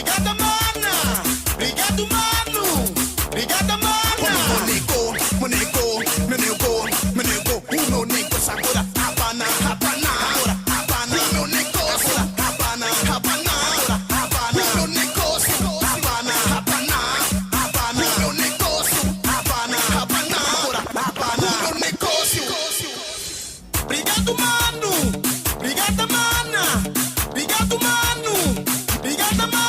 Brigada mana, brigada mano, brigada mana. Monego, uno nego sagora, habana, agora, habana, uno negócio, habana, uno negócio, habana, uno negócio, agora, habana, uno negócio. Brigada mano, brigada mana, brigada mano, brigada mana.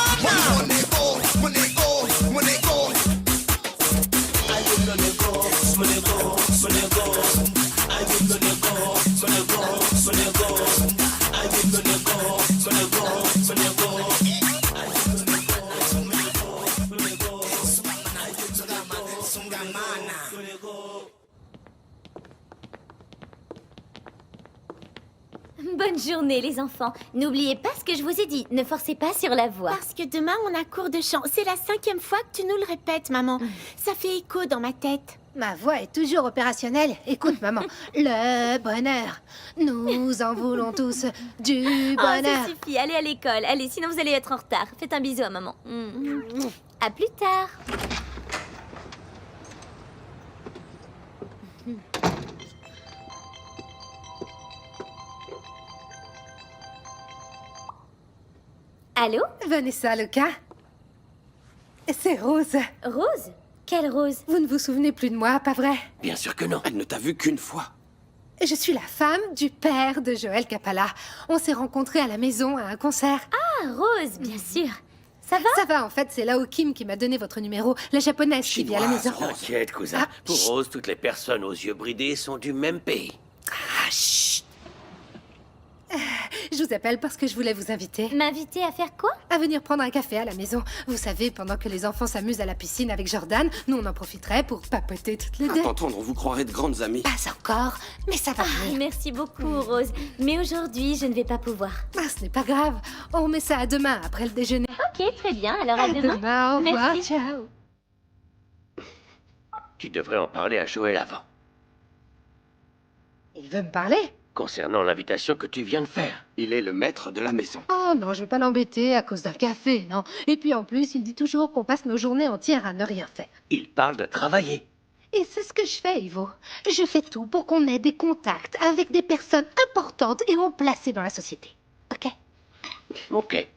Monego. Bonne journée, les enfants. N'oubliez pas ce que je vous ai dit. Ne forcez pas sur la voix. Parce que demain, on a cours de chant. C'est la 5e fois que tu nous le répètes, maman. Ça fait écho dans ma tête. Ma voix est toujours opérationnelle. Écoute, maman, le bonheur. Nous en voulons tous du Oh, bonheur. ça suffit. Allez à l'école. Allez, sinon vous allez être en retard. Faites un bisou à maman. À plus tard. Allô? Vanessa, Lucas. C'est Rose. Rose? Quelle Rose? Vous ne vous souvenez plus de moi, pas vrai? Bien sûr que non. Elle ne t'a vu qu'une fois. Je suis la femme du père de Joël Capalla. On s'est rencontrés à la maison à un concert. Ah, Rose, bien sûr. Ça va? Ça va, en fait, c'est Lao Kim qui m'a donné votre numéro, la japonaise qui vit à la maison. T'inquiète, cousin. Ah, Pour chut. Rose, toutes les personnes aux yeux bridés sont du même pays. Ah, chut. Je vous appelle parce que je voulais vous inviter M'inviter à faire quoi? à venir prendre un café à la maison. Vous savez, pendant que les enfants s'amusent à la piscine avec Jordan, nous on en profiterait pour papoter toutes les À deux. t'entendre, on vous croirait de grandes amies. Pas encore, mais ça va venir. Merci beaucoup, Rose. Mais aujourd'hui, je ne vais pas pouvoir. Ah, ce n'est pas grave. On met ça à demain, après le déjeuner. Ok, très bien. Alors à demain. Au revoir, Merci. ciao. Tu devrais en parler à Joël avant. Il veut me parler? Concernant l'invitation que tu viens de faire. Il est le maître de la maison. Oh non, je vais pas l'embêter à cause d'un café, non. Et puis en plus, il dit toujours qu'on passe nos journées entières à ne rien faire. Il parle de travailler. Et c'est ce que je fais, Ivo. Je fais tout pour qu'on ait des contacts avec des personnes importantes et haut placées dans la société. Ok? Ok.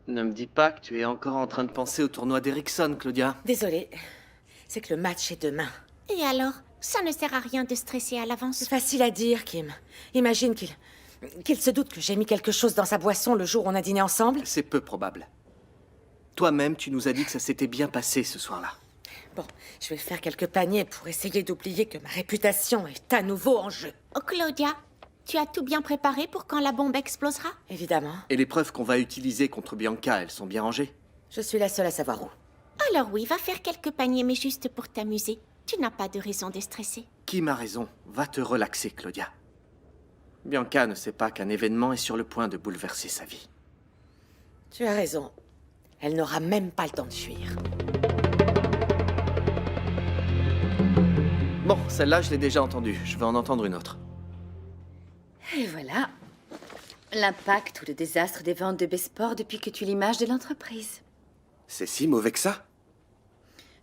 Ne me dis pas que tu es encore en train de penser au tournoi d'Ericsson, Claudia. Désolée, c'est que le match est demain. Et alors? Ça ne sert à rien de stresser à l'avance. C'est facile à dire, Kim. Imagine qu'il se doute que j'ai mis quelque chose dans sa boisson le jour où on a dîné ensemble. C'est peu probable. Toi-même, tu nous as dit que ça s'était bien passé ce soir-là. Bon, je vais faire quelques paniers pour essayer d'oublier que ma réputation est à nouveau en jeu. Oh, Claudia, tu as tout bien préparé pour quand la bombe explosera? Évidemment, Et les preuves qu'on va utiliser contre Bianca, elles sont bien rangées? je suis la seule à savoir où. Alors oui, va faire quelques paniers, mais juste pour t'amuser. Tu n'as pas de raison de stresser. Kim a raison. Va te relaxer, Claudia. Bianca ne sait pas qu'un événement est sur le point de bouleverser sa vie. Tu as raison. Elle n'aura même pas le temps de fuir. Bon, celle-là, je l'ai déjà entendue. Je vais en entendre une autre. Et voilà. L'impact ou le désastre des ventes de Besport depuis que tu es l'image de l'entreprise. C'est si mauvais que ça?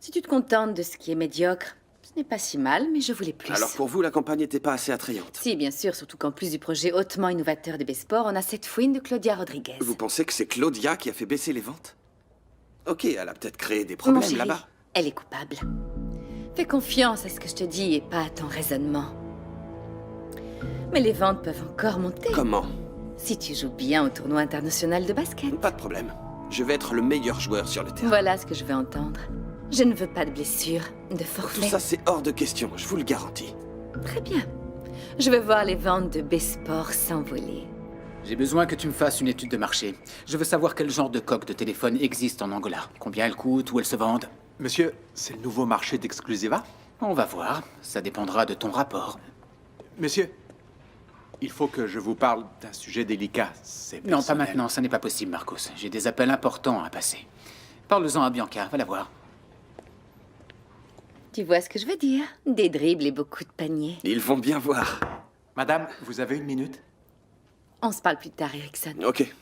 Si tu te contentes de ce qui est médiocre, ce n'est pas si mal, mais je voulais plus. Alors pour vous, la campagne n'était pas assez attrayante. Si, bien sûr, surtout qu'en plus du projet hautement innovateur de Besport, on a cette fouine de Claudia Rodriguez. Vous pensez que c'est Claudia qui a fait baisser les ventes? Ok, elle a peut-être créé des Mon problèmes chéri, là-bas. elle est coupable. Fais confiance à ce que je te dis et pas à ton raisonnement. Mais les ventes peuvent encore monter. Comment? Si tu joues bien au tournoi international de basket. Pas de problème. Je vais être le meilleur joueur sur le terrain. Voilà ce que je veux entendre. Je ne veux pas de blessures, de forfait. Tout ça, c'est hors de question, je vous le garantis. Très bien. Je veux voir les ventes de Besport s'envoler. J'ai besoin que tu me fasses une étude de marché. Je veux savoir quel genre de coque de téléphone existe en Angola. Combien elles coûtent, où elles se vendent. Monsieur, c'est le nouveau marché d'Exclusiva? On va voir. Ça dépendra de ton rapport. Monsieur, il faut que je vous parle d'un sujet délicat. C'est Non, pas personnel. maintenant. Ça n'est pas possible, Marcos. J'ai des appels importants à passer. Parle-en à Bianca. Va la voir. Tu vois ce que je veux dire? Des dribbles et beaucoup de paniers. Ils vont bien voir. Madame, vous avez une minute? On se parle plus tard, Erickson. Ok.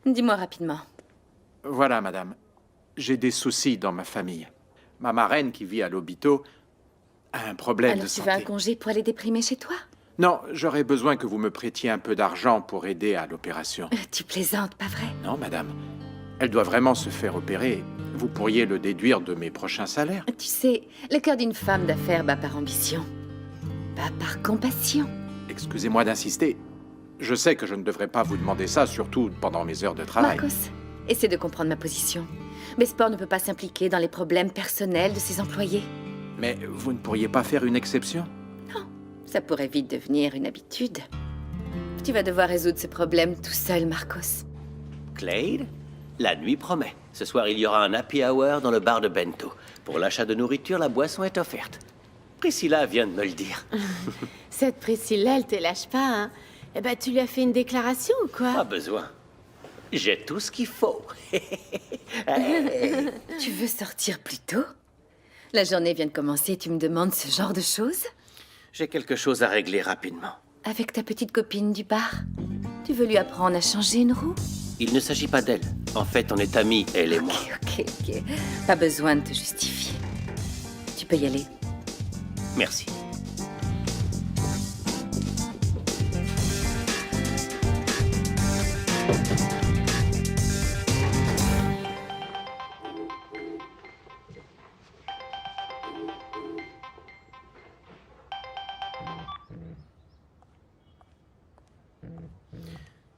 Dis-moi rapidement. Voilà, madame. J'ai des soucis dans ma famille. Ma marraine, qui vit à l'hôpital, a un problème Alors de tu santé. veux un congé pour aller déprimer chez toi? Non, j'aurais besoin que vous me prêtiez un peu d'argent pour aider à l'opération. Tu plaisantes, pas vrai? Non, madame. Elle doit vraiment se faire opérer. Vous pourriez le déduire de mes prochains salaires. Tu sais, le cœur d'une femme d'affaires bat par ambition, pas par compassion. Excusez-moi d'insister. Je sais que je ne devrais pas vous demander ça, surtout pendant mes heures de travail. Marcos, essaie de comprendre ma position. Besport ne peut pas s'impliquer dans les problèmes personnels de ses employés. Mais vous ne pourriez pas faire une exception? Ça pourrait vite devenir une habitude. Tu vas devoir résoudre ce problème tout seul, Marcos. Clade, la nuit promet. Ce soir, il y aura un happy hour dans le bar de Bento. Pour l'achat de nourriture, la boisson est offerte. Priscilla vient de me le dire. Cette Priscilla, elle te lâche pas, hein? Eh ben, tu lui as fait une déclaration ou quoi? Pas besoin. J'ai tout ce qu'il faut. Tu veux sortir plus tôt? La journée vient de commencer et tu me demandes ce genre de choses? J'ai quelque chose à régler rapidement. Avec ta petite copine du bar? Tu veux lui apprendre à changer une roue? Il ne s'agit pas d'elle. En fait, on est amis, elle et moi. Ok. Pas besoin de te justifier. Tu peux y aller. Merci.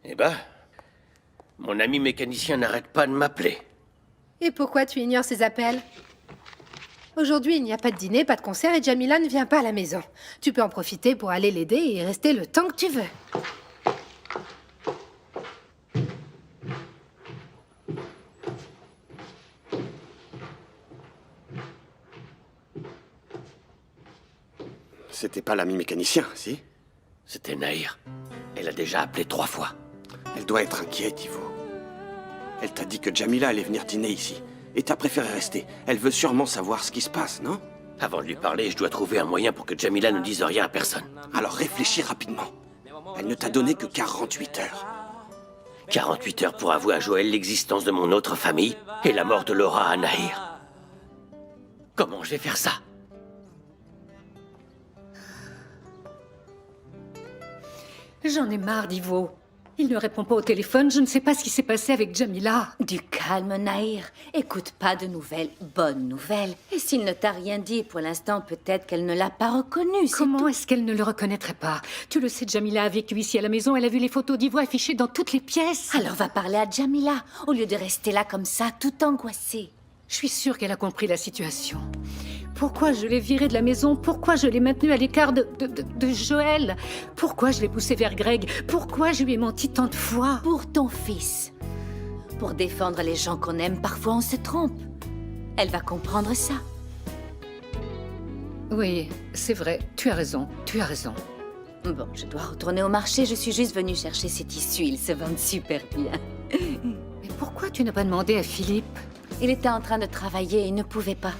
Eh ben, mon ami mécanicien n'arrête pas de m'appeler. Et pourquoi tu ignores ces appels? Aujourd'hui, il n'y a pas de dîner, pas de concert et Jamila ne vient pas à la maison. Tu peux en profiter pour aller l'aider et y rester le temps que tu veux. C'était pas l'ami mécanicien, si? C'était Nahir. Elle a déjà appelé 3 fois. Elle doit être inquiète, Ivo. Elle t'a dit que Jamila allait venir dîner ici. Et t'as préféré rester. Elle veut sûrement savoir ce qui se passe, non? Avant de lui parler, je dois trouver un moyen pour que Jamila ne dise rien à personne. Alors réfléchis rapidement. Elle ne t'a donné que 48 heures. 48 heures pour avouer à Joël l'existence de mon autre famille et la mort de Laura à Nahir. Comment je vais faire ça? J'en ai marre d'Ivo. Il ne répond pas au téléphone, je ne sais pas ce qui s'est passé avec Jamila. Du calme, Nahir. Écoute pas de nouvelles, bonnes nouvelles. Et s'il ne t'a rien dit pour l'instant, peut-être qu'elle ne l'a pas reconnu. Comment est-ce qu'elle ne le reconnaîtrait pas? Tu le sais, Jamila a vécu ici à la maison, elle a vu les photos d'Ivo affichées dans toutes les pièces. Alors va parler à Jamila, au lieu de rester là comme ça, tout angoissée. Je suis sûre qu'elle a compris la situation. Pourquoi je l'ai virée de la maison? Pourquoi je l'ai maintenue à l'écart de Joël? Pourquoi je l'ai poussée vers Greg? Pourquoi je lui ai menti tant de fois? Pour ton fils. Pour défendre les gens qu'on aime, parfois on se trompe. Elle va comprendre ça. Oui, c'est vrai, tu as raison. Bon, je dois retourner au marché, je suis juste venue chercher ces tissus, ils se vendent super bien. Mais pourquoi tu n'as pas demandé à Philippe? Il était en train de travailler et il ne pouvait pas.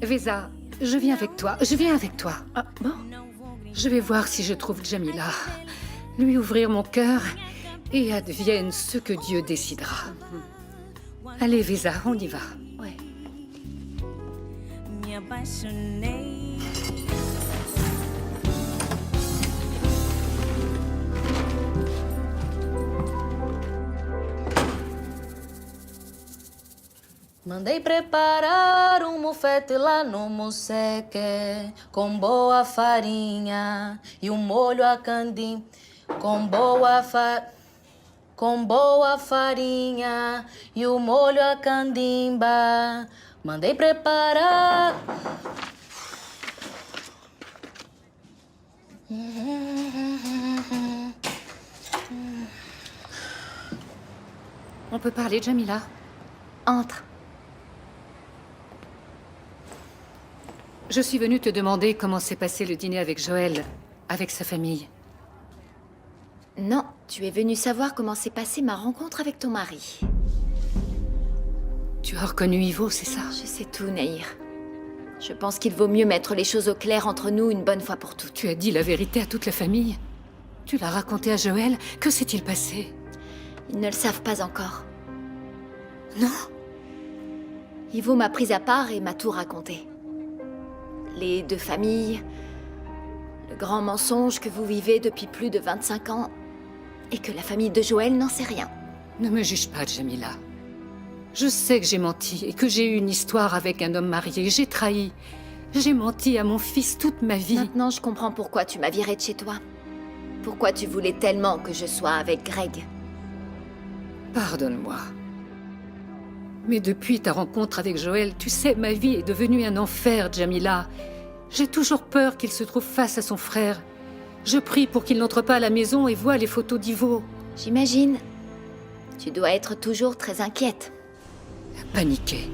Vesa, je viens avec toi. Ah, bon? Je vais voir si je trouve Jamila. Lui ouvrir mon cœur et advienne ce que Dieu décidera. Allez, Vesa, on y va. Ouais. Mandei preparar mufete lá no Moseque, com boa farinha e molho a candim, com boa farinha e molho a candimba. Mandei preparar. On peut parler, Jamila? Entre. Je suis venue te demander comment s'est passé le dîner avec Joël, avec sa famille. Non, tu es venue savoir comment s'est passée ma rencontre avec ton mari. Tu as reconnu Ivo, c'est ça? Je sais tout, Nahir. Je pense qu'il vaut mieux mettre les choses au clair entre nous une bonne fois pour toutes. Tu as dit la vérité à toute la famille? Tu l'as raconté à Joël? Que s'est-il passé? Ils ne le savent pas encore. Non? Ivo m'a prise à part et m'a tout raconté. Les deux familles, le grand mensonge que vous vivez depuis plus de 25 ans, et que la famille de Joël n'en sait rien. Ne me juge pas, Jamila. Je sais que j'ai menti et que j'ai eu une histoire avec un homme marié. J'ai trahi. J'ai menti à mon fils toute ma vie. Maintenant, je comprends pourquoi tu m'as virée de chez toi. Pourquoi tu voulais tellement que je sois avec Greg. Pardonne-moi. Mais depuis ta rencontre avec Joël, tu sais, ma vie est devenue un enfer, Jamila. J'ai toujours peur qu'il se trouve face à son frère. Je prie pour qu'il n'entre pas à la maison et voie les photos d'Ivo. J'imagine. Tu dois être toujours très inquiète. Paniquée.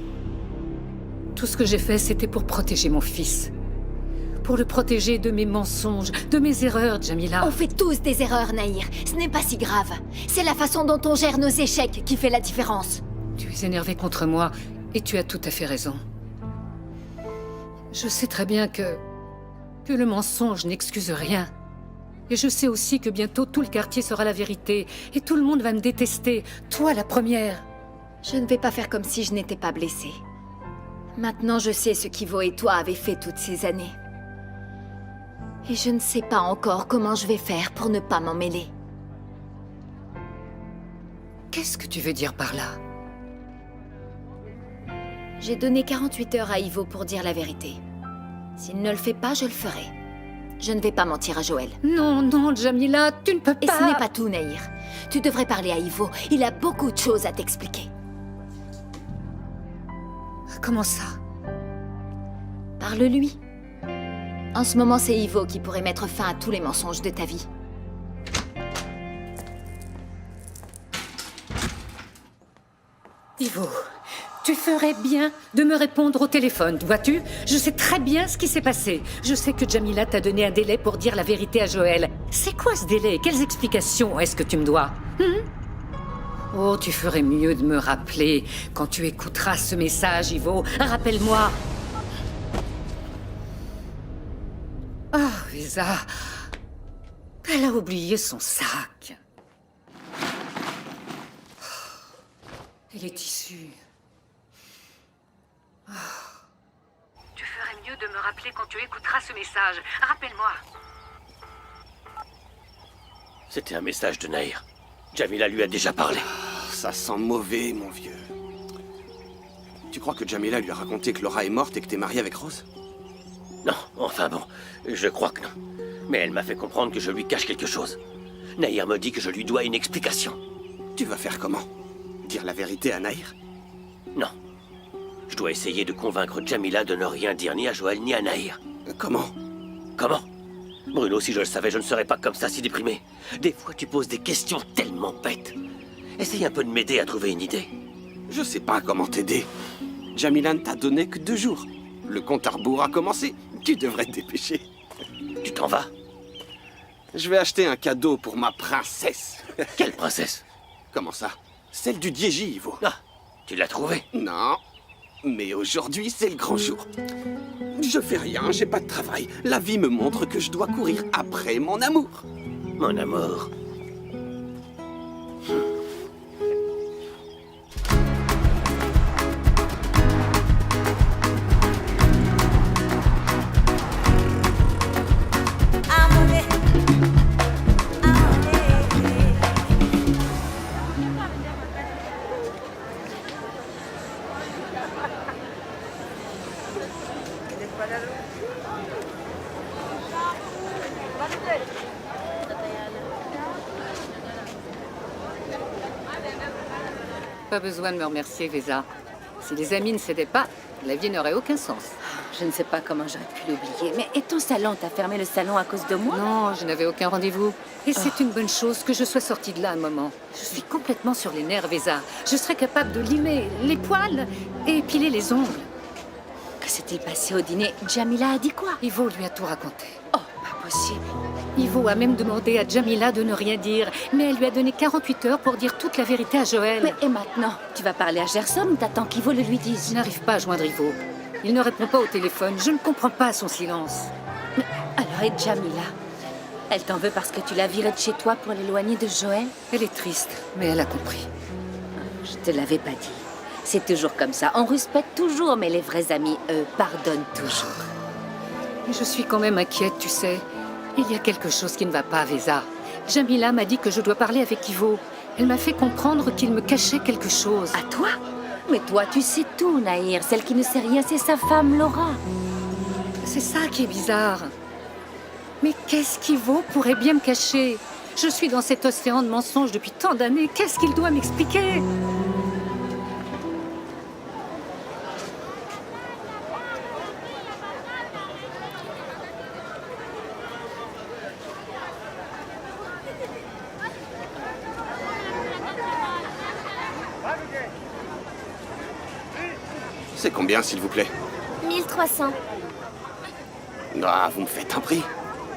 Tout ce que j'ai fait, c'était pour protéger mon fils. Pour le protéger de mes mensonges, de mes erreurs, Jamila. On fait tous des erreurs, Nahir. Ce n'est pas si grave. C'est la façon dont on gère nos échecs qui fait la différence. Tu es énervée contre moi et tu as tout à fait raison. Je sais très bien que le mensonge n'excuse rien. Et je sais aussi que bientôt tout le quartier saura la vérité et tout le monde va me détester. Toi, la première. Je ne vais pas faire comme si je n'étais pas blessée. Maintenant, je sais ce qu'Ivo et toi avez fait toutes ces années. Et je ne sais pas encore comment je vais faire pour ne pas m'en mêler. Qu'est-ce que tu veux dire par là? J'ai donné 48 heures à Ivo pour dire la vérité. S'il ne le fait pas, je le ferai. Je ne vais pas mentir à Joël. Non, non, Jamila, tu ne peux pas... Et ce n'est pas tout, Nahir. Tu devrais parler à Ivo. Il a beaucoup de choses à t'expliquer. Comment ça? Parle-lui. En ce moment, c'est Ivo qui pourrait mettre fin à tous les mensonges de ta vie. Ivo, tu ferais bien de me répondre au téléphone, vois-tu? Je sais très bien ce qui s'est passé. Je sais que Jamila t'a donné un délai pour dire la vérité à Joël. C'est quoi ce délai? Quelles explications est-ce que tu me dois? Oh, tu ferais mieux de me rappeler quand tu écouteras ce message, Ivo. Rappelle-moi. Ah, Vesa. Elle a oublié son sac. Et les tissus. Tu ferais mieux de me rappeler quand tu écouteras ce message. Rappelle-moi. C'était un message de Nahir. Jamila lui a déjà parlé. Ça sent mauvais, mon vieux. Tu crois que Jamila lui a raconté que Laura est morte et que t'es marié avec Rose? Non, enfin bon, je crois que non. Mais elle m'a fait comprendre que je lui cache quelque chose. Nahir me dit que je lui dois une explication. Tu vas faire comment? Dire la vérité à Nahir? Non. Je dois essayer de convaincre Jamila de ne rien dire ni à Joël ni à Nahir. Comment? Comment? Bruno, si je le savais, je ne serais pas comme ça, si déprimé. Des fois, tu poses des questions tellement bêtes. Essaye un peu de m'aider à trouver une idée. Je sais pas comment t'aider. Jamila ne t'a donné que 2 jours. Le compte à rebours a commencé. Tu devrais te dépêcher. Tu t'en vas? Je vais acheter un cadeau pour ma princesse. Quelle princesse? Comment ça? Celle du Diégy, Ivo. Ah, tu l'as trouvée? Non. Mais aujourd'hui, c'est le grand jour. Je fais rien, j'ai pas de travail. La vie me montre que je dois courir après mon amour. Mon amour. Pas besoin de me remercier, Vesa. Si les amis ne s'aidaient pas, la vie n'aurait aucun sens. Je ne sais pas comment j'aurais pu l'oublier. Mais et ton salon? T'as fermé le salon à cause de moi? Non, je n'avais aucun rendez-vous. Et c'est une bonne chose que je sois sortie de là un moment. Je suis complètement sur les nerfs, Vesa. Je serais capable de limer les poils et épiler les ongles. Que s'est-il passé au dîner? Jamila a dit quoi? Ivo lui a tout raconté. Oh, pas possible. Ivo a même demandé à Jamila de ne rien dire, mais elle lui a donné 48 heures pour dire toute la vérité à Joël. Mais et maintenant? Tu vas parler à Gerson ou t'attends qu'Ivo le lui dise? Je n'arrive pas à joindre Ivo. Il ne répond pas au téléphone. Je ne comprends pas son silence. Mais alors, et Jamila? Elle t'en veut parce que tu l'as virée de chez toi pour l'éloigner de Joël? Elle est triste, mais elle a compris. Je te l'avais pas dit. C'est toujours comme ça. On respecte toujours, mais les vrais amis, eux, pardonnent toujours. Mais je suis quand même inquiète, tu sais. Il y a quelque chose qui ne va pas, Vesa. Jamila m'a dit que je dois parler avec Ivo. Elle m'a fait comprendre qu'il me cachait quelque chose. À toi? Mais toi, tu sais tout, Nahir. Celle qui ne sait rien, c'est sa femme, Laura. C'est ça qui est bizarre. Mais qu'est-ce qu'Ivo pourrait bien me cacher? Je suis dans cet océan de mensonges depuis tant d'années. Qu'est-ce qu'il doit m'expliquer? C'est combien, s'il vous plaît? 1300. Ah, vous me faites un prix.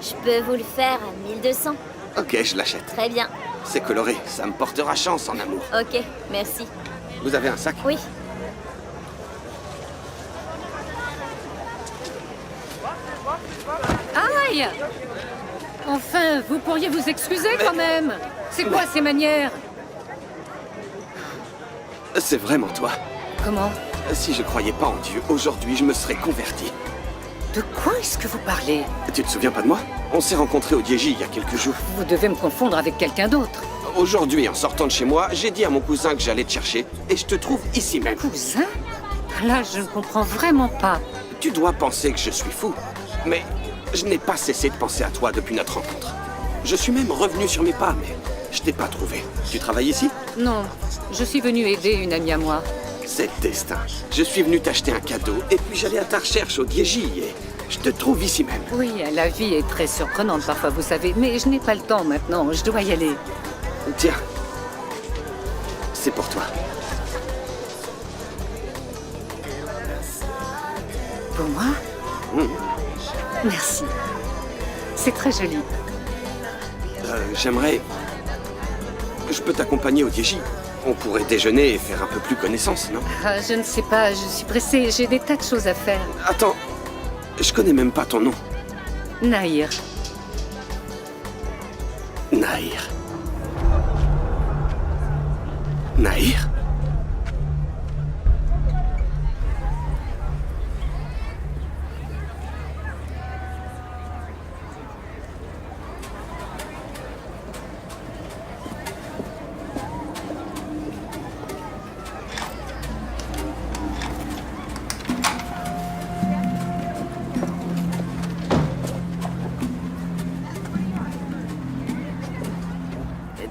Je peux vous le faire à 1200. Ok, je l'achète. Très bien. C'est coloré, ça me portera chance en amour. Ok, merci. Vous avez un sac? Oui. Aïe! Enfin, vous pourriez vous excuser quand même. C'est quoi ces manières? C'est vraiment toi. Comment? Si je croyais pas en Dieu, aujourd'hui je me serais converti. De quoi est-ce que vous parlez? Tu te souviens pas de moi? On s'est rencontrés au Dieji il y a quelques jours. Vous devez me confondre avec quelqu'un d'autre. Aujourd'hui, en sortant de chez moi, j'ai dit à mon cousin que j'allais te chercher et je te trouve ici même. Cousin? Là, je ne comprends vraiment pas. Tu dois penser que je suis fou, mais je n'ai pas cessé de penser à toi depuis notre rencontre. Je suis même revenu sur mes pas, mais je t'ai pas trouvé. Tu travailles ici? Non, je suis venue aider une amie à moi. C'est le destin. Je suis venu t'acheter un cadeau et puis j'allais à ta recherche au Dieji et je te trouve ici même. Oui, la vie est très surprenante parfois, vous savez, mais je n'ai pas le temps maintenant, je dois y aller. Tiens, c'est pour toi. Pour moi? Merci. C'est très joli. J'aimerais... Je peux t'accompagner au Dieji. On pourrait déjeuner et faire un peu plus connaissance, non? Ah, je ne sais pas, je suis pressée, j'ai des tas de choses à faire. Attends, je connais même pas ton nom. Nahir. Nahir. Nahir?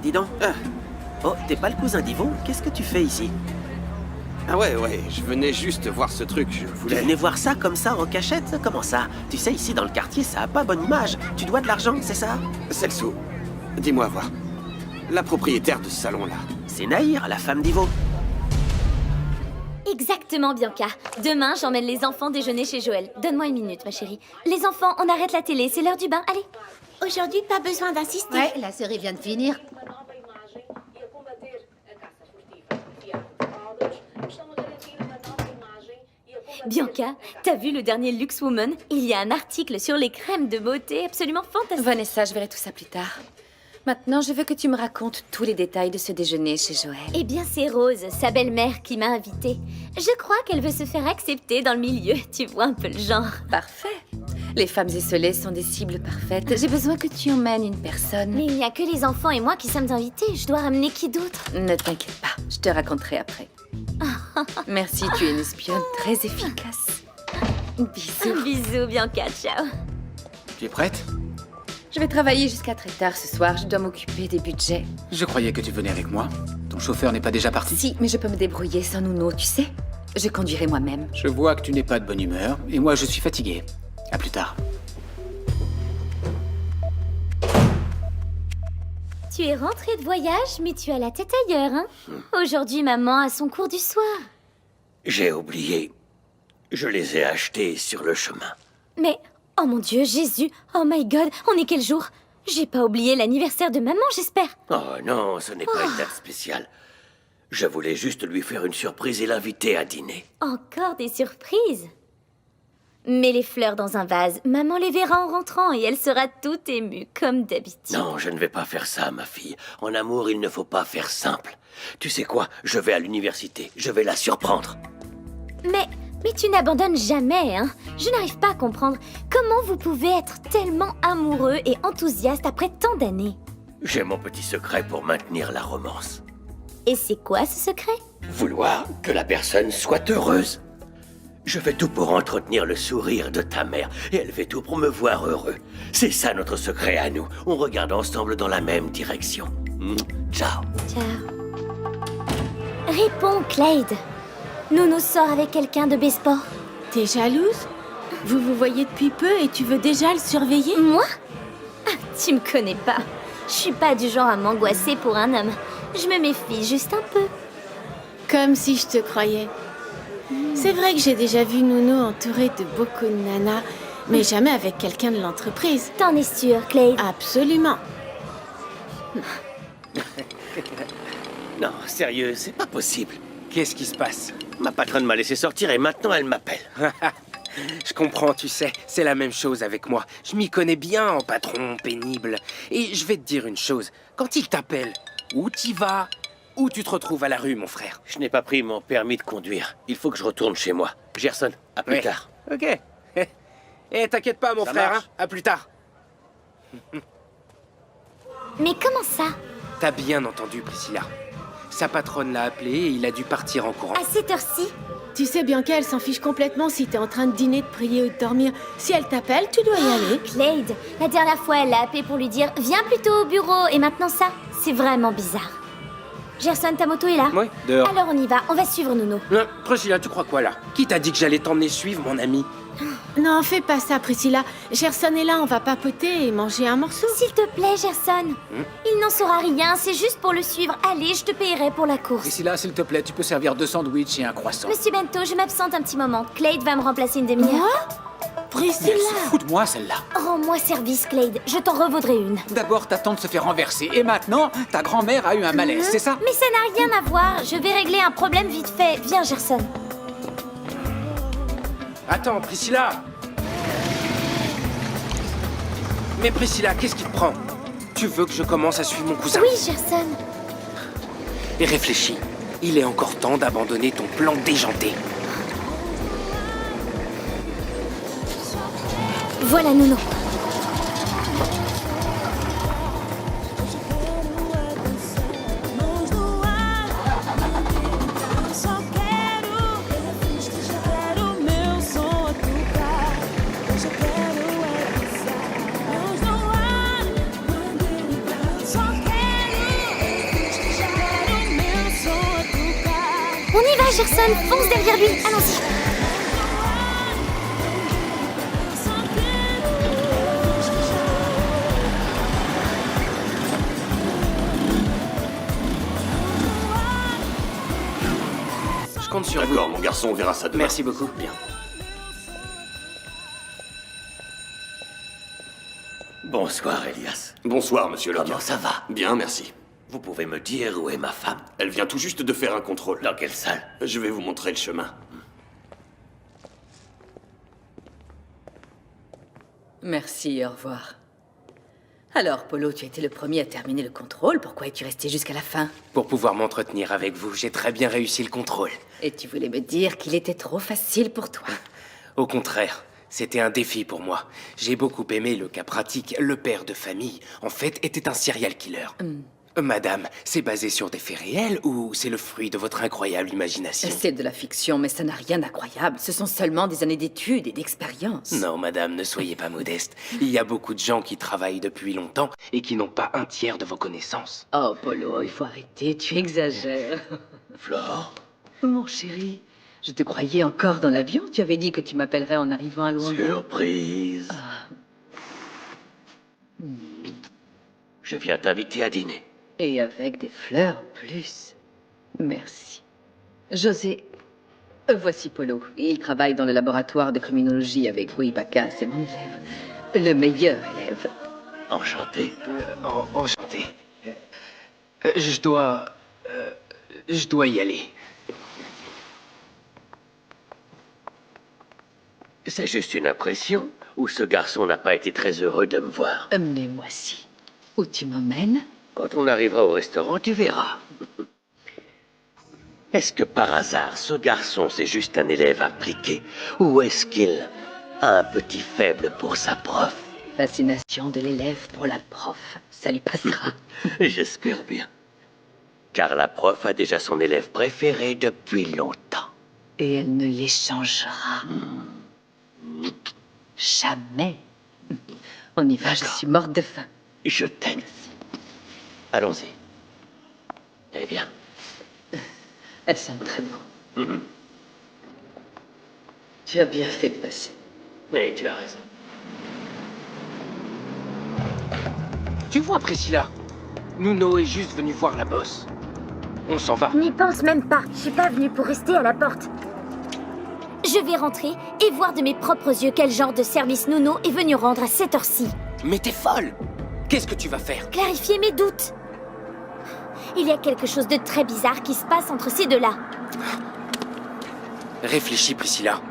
Dis donc. Oh, t'es pas le cousin d'Ivo? Qu'est-ce que tu fais ici? Ah ouais, je venais juste voir ce truc, je Tu voulais... venais voir ça comme ça en cachette? Comment ça? Tu sais, ici dans le quartier, ça a pas bonne image. Tu dois de l'argent, c'est ça? Celso, dis-moi voir. La propriétaire de ce salon-là. C'est Nahir, la femme d'Ivo. Exactement, Bianca. Demain, j'emmène les enfants déjeuner chez Joël. Donne-moi une minute, ma chérie. Les enfants, on arrête la télé, c'est l'heure du bain. Allez. Aujourd'hui, pas besoin d'insister. Ouais, la série vient de finir. Bianca, t'as vu le dernier Luxe Woman? Il y a un article sur les crèmes de beauté absolument fantastique. Vanessa, je verrai tout ça plus tard. Maintenant, je veux que tu me racontes tous les détails de ce déjeuner chez Joël. Eh bien, c'est Rose, sa belle-mère, qui m'a invitée. Je crois qu'elle veut se faire accepter dans le milieu. Tu vois un peu le genre. Parfait. Les femmes esselées sont des cibles parfaites. J'ai besoin que tu emmènes une personne. Mais il n'y a que les enfants et moi qui sommes invités. Je dois ramener qui d'autre? Ne t'inquiète pas, je te raconterai après. Merci, tu es une espionne très efficace. Bisous. Bisous, Bianca, ciao. Tu es prête? Je vais travailler jusqu'à très tard ce soir. Je dois m'occuper des budgets. Je croyais que tu venais avec moi. Ton chauffeur n'est pas déjà parti? Si, mais je peux me débrouiller sans Nuno, tu sais. Je conduirai moi-même. Je vois que tu n'es pas de bonne humeur, et moi je suis fatigué. À plus tard. Tu es rentrée de voyage, mais tu as la tête ailleurs, hein? Aujourd'hui, maman a son cours du soir. J'ai oublié. Je les ai achetés sur le chemin. Mais, oh mon Dieu, Jésus, oh my God, on est quel jour? J'ai pas oublié l'anniversaire de maman, j'espère. Oh non, ce n'est pas une date spéciale. Je voulais juste lui faire une surprise et l'inviter à dîner. Encore des surprises. Mets les fleurs dans un vase. Maman les verra en rentrant et elle sera toute émue, comme d'habitude. Non, je ne vais pas faire ça, ma fille. En amour, il ne faut pas faire simple. Tu sais quoi? Je vais à l'université. Je vais la surprendre. Mais tu n'abandonnes jamais, hein. Je n'arrive pas à comprendre. Comment vous pouvez être tellement amoureux et enthousiaste après tant d'années? J'ai mon petit secret pour maintenir la romance. Et c'est quoi ce secret? Vouloir que la personne soit heureuse. Je fais tout pour entretenir le sourire de ta mère, et elle fait tout pour me voir heureux. C'est ça notre secret à nous. On regarde ensemble dans la même direction. Ciao. Ciao. Réponds, Clade. Nounou sort avec quelqu'un de Besport. T'es jalouse? Vous vous voyez depuis peu et tu veux déjà le surveiller? Moi? Ah, tu me connais pas. Je suis pas du genre à m'angoisser pour un homme. Je me méfie juste un peu. Comme si je te croyais. C'est vrai que j'ai déjà vu Nounou entourée de beaucoup de nanas, mais jamais avec quelqu'un de l'entreprise. T'en es sûre, Clade? Absolument. Non, sérieux, c'est pas possible. Qu'est-ce qui se passe? Ma patronne m'a laissé sortir et maintenant elle m'appelle. Je comprends, tu sais, c'est la même chose avec moi. Je m'y connais bien en patron pénible. Et je vais te dire une chose, quand il t'appelle, où t'y vas? Où tu te retrouves à la rue, mon frère? Je n'ai pas pris mon permis de conduire. Il faut que je retourne chez moi. Gerson, à plus tard. Ok. Eh, t'inquiète pas, mon Ça frère, marche. hein. À plus tard. Mais comment ça? T'as bien entendu, Priscilla. Sa patronne l'a appelé et il a dû partir en courant. À cette heure-ci? Tu sais, Bianca, elle s'en fiche complètement si t'es en train de dîner, de prier ou de dormir. Si elle t'appelle, tu dois y aller. Clade, la dernière fois, elle l'a appelé pour lui dire « Viens plutôt au bureau » et maintenant ça? C'est vraiment bizarre. Gerson, ta moto est là? Oui, dehors. Alors on y va, on va suivre Nounou. Non, Priscilla, tu crois quoi, là? Qui t'a dit que j'allais t'emmener suivre, mon ami? Non, fais pas ça, Priscilla. Gerson est là, on va papoter et manger un morceau. S'il te plaît, Gerson. Il n'en saura rien, c'est juste pour le suivre. Allez, je te payerai pour la course. Priscilla, s'il te plaît, tu peux servir 2 sandwichs et un croissant. Monsieur Bento, je m'absente un petit moment. Clade va me remplacer une demi-heure. Quoi? Priscilla! Fous de moi, celle-là. Rends-moi service, Clade. Je t'en revaudrai une. D'abord, ta tante se fait renverser, et maintenant, ta grand-mère a eu un malaise, c'est ça? Mais ça n'a rien à voir. Je vais régler un problème vite fait. Viens, Gerson. Attends, Priscilla! Mais Priscilla, qu'est-ce qui te prend? Tu veux que je commence à suivre mon cousin? Oui, Gerson. Et réfléchis, il est encore temps d'abandonner ton plan déjanté. Voilà, Nounou. On y va, Gerson. Fonce derrière lui. Allons-y. Je compte sur vous. D'accord, mon garçon, on verra ça demain. Merci beaucoup. Bien. Bonsoir, Elias. Bonsoir, monsieur le Comment ça va? Bien, merci. Vous pouvez me dire où est ma femme? Elle vient tout juste de faire un contrôle. Dans quelle salle? Je vais vous montrer le chemin. Merci, au revoir. Alors, Polo, tu as été le premier à terminer le contrôle. Pourquoi es-tu resté jusqu'à la fin? Pour pouvoir m'entretenir avec vous, j'ai très bien réussi le contrôle. Et tu voulais me dire qu'il était trop facile pour toi. Au contraire, c'était un défi pour moi. J'ai beaucoup aimé le cas pratique. Le père de famille, en fait, était un serial killer. Madame, c'est basé sur des faits réels ou c'est le fruit de votre incroyable imagination? C'est de la fiction, mais ça n'a rien d'incroyable. Ce sont seulement des années d'études et d'expérience. Non, madame, ne soyez pas modeste. Il y a beaucoup de gens qui travaillent depuis longtemps et qui n'ont pas un tiers de vos connaissances. Oh, Polo, il faut arrêter, tu exagères. Flore? Mon chéri, je te croyais encore dans l'avion. Tu avais dit que tu m'appellerais en arrivant à Londres. Surprise. Je viens t'inviter à dîner. Et avec des fleurs en plus. Merci. José, voici Polo. Il travaille dans le laboratoire de criminologie avec Rui Bacca, c'est mon élève. Le meilleur élève. Enchanté. Enchanté. Je dois y aller. C'est juste une impression, ou ce garçon n'a pas été très heureux de me voir? Emmenez-moi-ci. Où tu m'emmènes? Quand on arrivera au restaurant, tu verras. Est-ce que par hasard, ce garçon, c'est juste un élève appliqué, ou est-ce qu'il a un petit faible pour sa prof? Fascination de l'élève pour la prof. Ça lui passera. J'espère bien. Car la prof a déjà son élève préféré depuis longtemps. Et elle ne l'échangera. Jamais. On y va, je suis morte de faim. Je t'aime. Allons-y. Eh bien. Elle sent très bon. Tu as bien fait de passer. Oui, tu as raison. Tu vois, Priscilla, Nuno est juste venu voir la bosse. On s'en va. N'y pense même pas. Je suis pas venue pour rester à la porte. Je vais rentrer et voir de mes propres yeux quel genre de service Nuno est venu rendre à cette heure-ci. Mais t'es folle! Qu'est-ce que tu vas faire? Clarifier mes doutes. Il y a quelque chose de très bizarre qui se passe entre ces deux-là. Réfléchis, Priscilla.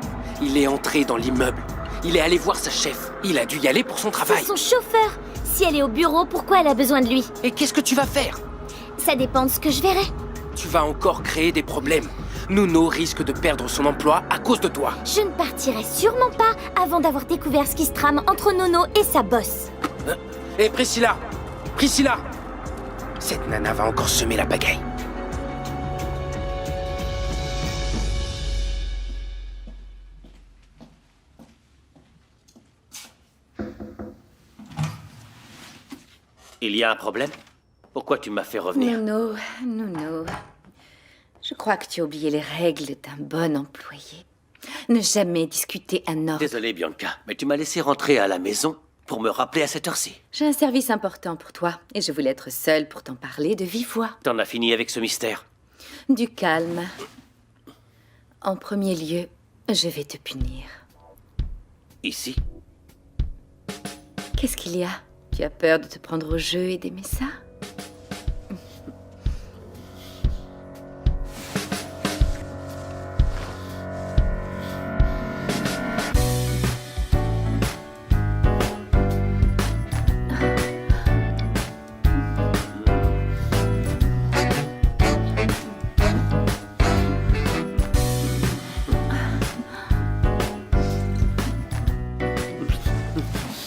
Il est entré dans l'immeuble. Il est allé voir sa chef. Il a dû y aller pour son travail. C'est son chauffeur. Si elle est au bureau, pourquoi elle a besoin de lui? Et qu'est-ce que tu vas faire? Ça dépend de ce que je verrai. Tu vas encore créer des problèmes. Nuno risque de perdre son emploi à cause de toi. Je ne partirai sûrement pas avant d'avoir découvert ce qui se trame entre Nuno et sa bosse. Hé, Priscilla! Priscilla! Cette nana va encore semer la pagaille. Il y a un problème? Pourquoi tu m'as fait revenir? Nuno. Je crois que tu as oublié les règles d'un bon employé. Ne jamais discuter un ordre. Désolé, Bianca, mais tu m'as laissé rentrer à la maison pour me rappeler à cette heure-ci. J'ai un service important pour toi et je voulais être seule pour t'en parler de vive voix. T'en as fini avec ce mystère? Du calme. En premier lieu, je vais te punir. Ici? Qu'est-ce qu'il y a? Tu as peur de te prendre au jeu et d'aimer ça?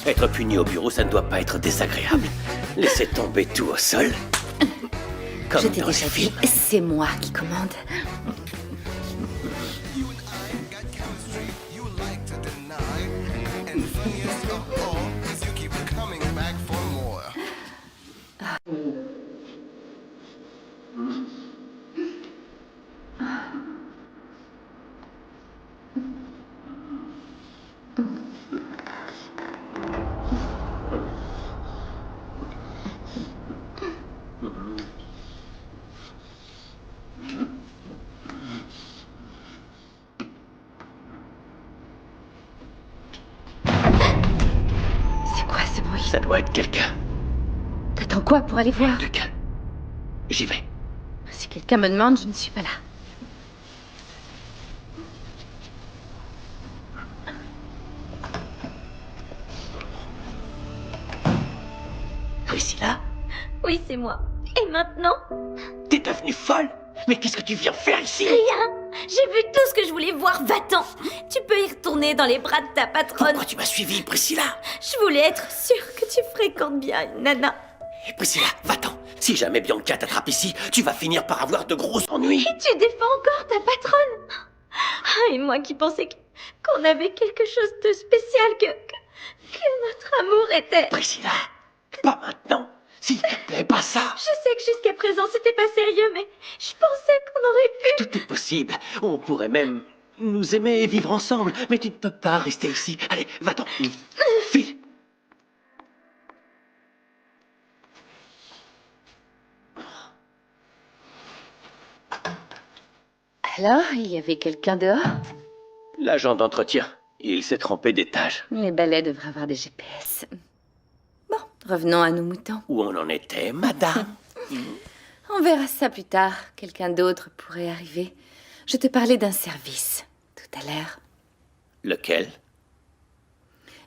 Être puni au bureau, ça ne doit pas être désagréable. Laisser tomber tout au sol. Comme Je t'ai dans les déjà dit, films. c'est moi qui commande. C'est quoi ce bruit? Ça doit être quelqu'un. T'attends quoi pour aller voir? De calme. J'y vais. Si quelqu'un me demande, je ne suis pas là. Priscilla, Oui, c'est moi. Et maintenant? t'es devenue folle? Mais qu'est-ce que tu viens faire ici? Rien. J'ai vu tout ce que je voulais voir. Va-t'en. Tu peux y retourner dans les bras de ta patronne. Pourquoi tu m'as suivi, Priscilla? Je voulais être sûre que tu fréquentes bien une nana. Et Priscilla, va-t'en. Si jamais Bianca t'attrape ici, tu vas finir par avoir de gros ennuis. Et tu défends encore ta patronne. Ah, et moi qui pensais qu'on avait quelque chose de spécial, que notre amour était... Priscilla, pas maintenant. S'il te plaît, pas ça. Je sais que jusqu'à présent c'était pas sérieux, mais je pensais qu'on aurait pu... Tout est possible. On pourrait même nous aimer et vivre ensemble. Mais tu ne peux pas rester ici. Allez, va-t'en. File. Alors, il y avait quelqu'un dehors? L'agent d'entretien. Il s'est trompé d'étage. Les balais devraient avoir des GPS. Bon, Revenons à nos moutons. Où on en était, madame? On verra ça plus tard. Quelqu'un d'autre pourrait arriver. Je te parlais d'un service, tout à l'heure. Lequel?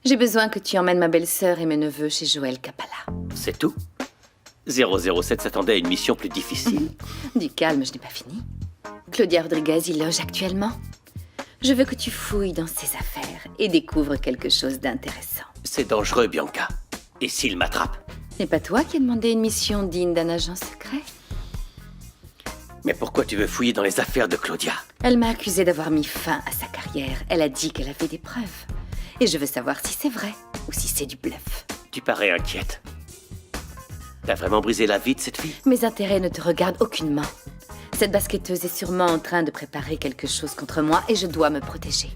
J'ai besoin que tu emmènes ma belle-sœur et mes neveux chez Joël Capalla. C'est tout? 007 s'attendait à une mission plus difficile. Du calme, je n'ai pas fini. Claudia Rodriguez y loge actuellement. Je veux que tu fouilles dans ses affaires et découvres quelque chose d'intéressant. C'est dangereux, Bianca. Et s'il m'attrape? N'est pas toi qui as demandé une mission digne d'un agent secret? Mais pourquoi tu veux fouiller dans les affaires de Claudia? Elle m'a accusée d'avoir mis fin à sa carrière. Elle a dit qu'elle avait des preuves. Et je veux savoir si c'est vrai ou si c'est du bluff. Tu parais inquiète. T'as vraiment brisé la vie de cette fille? Mes intérêts ne te regardent aucunement. Cette basketteuse est sûrement en train de préparer quelque chose contre moi et je dois me protéger.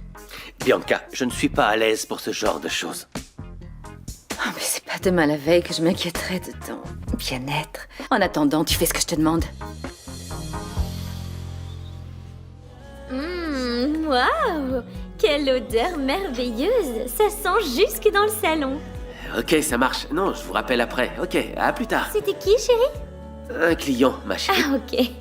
Bianca, je ne suis pas à l'aise pour ce genre de choses. Oh, mais c'est pas demain la veille que je m'inquiéterai de ton bien-être. En attendant, tu fais ce que je te demande. Waouh! Quelle odeur merveilleuse! Ça sent jusque dans le salon. Ok, ça marche. Non, je vous rappelle après. Ok, à plus tard. C'était qui, chérie? Un client, ma chérie. Ah, ok.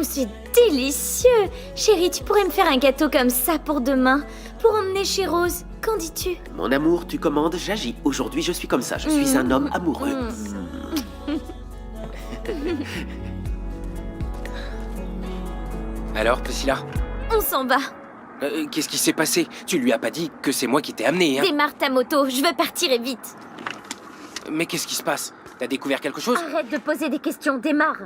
C'est délicieux! Chérie, tu pourrais me faire un gâteau comme ça pour demain, pour emmener chez Rose. Qu'en dis-tu? Mon amour, tu commandes, j'agis. Aujourd'hui, je suis comme ça. Je suis un homme amoureux. Alors, Priscilla? On s'en va. Qu'est-ce qui s'est passé? Tu lui as pas dit que c'est moi qui t'ai amené, hein? Démarre ta moto, je veux partir et vite. Mais qu'est-ce qui se passe? T'as découvert quelque chose? Arrête de poser des questions, démarre.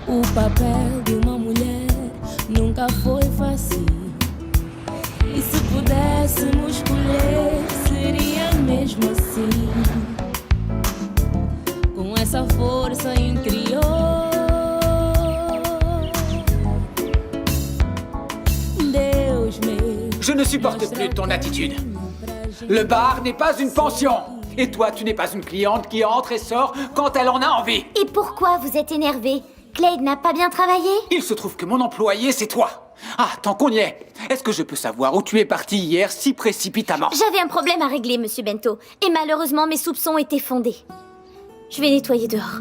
O papel de uma mulher nunca foi fácil. E se pudéssemos escolher, seria mesmo assim. Com essa força interior. Deus me. Je ne supporte plus ton attitude. Le bar n'est pas une pension. Et toi, tu n'es pas une cliente qui entre et sort quand elle en a envie. Et pourquoi vous êtes énervé? Claude n'a pas bien travaillé? Il se trouve que mon employé, c'est toi. Ah, tant qu'on y est, est-ce que je peux savoir où tu es parti hier si précipitamment? J'avais un problème à régler, monsieur Bento. Et malheureusement, mes soupçons étaient fondés. Je vais nettoyer dehors.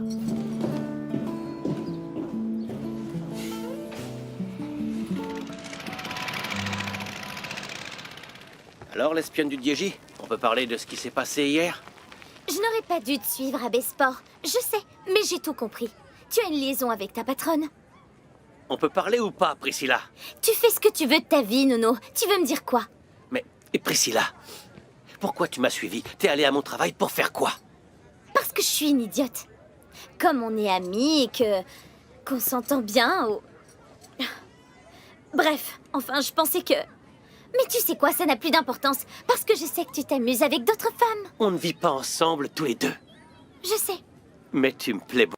Alors, l'espionne du Diégy, on peut parler de ce qui s'est passé hier? Je n'aurais pas dû te suivre à Besport. Je sais, mais j'ai tout compris. Tu as une liaison avec ta patronne. On peut parler ou pas, Priscilla? Tu fais ce que tu veux de ta vie, Nono. Tu veux me dire quoi? Mais, et Priscilla, pourquoi tu m'as suivi? T'es allée à mon travail pour faire quoi? Parce que je suis une idiote. Comme on est amis et qu'on s'entend bien ou... Bref, enfin, je pensais que... Mais tu sais quoi, ça n'a plus d'importance. Parce que je sais que tu t'amuses avec d'autres femmes. On ne vit pas ensemble, tous les deux. Je sais. Mais tu me plais beaucoup.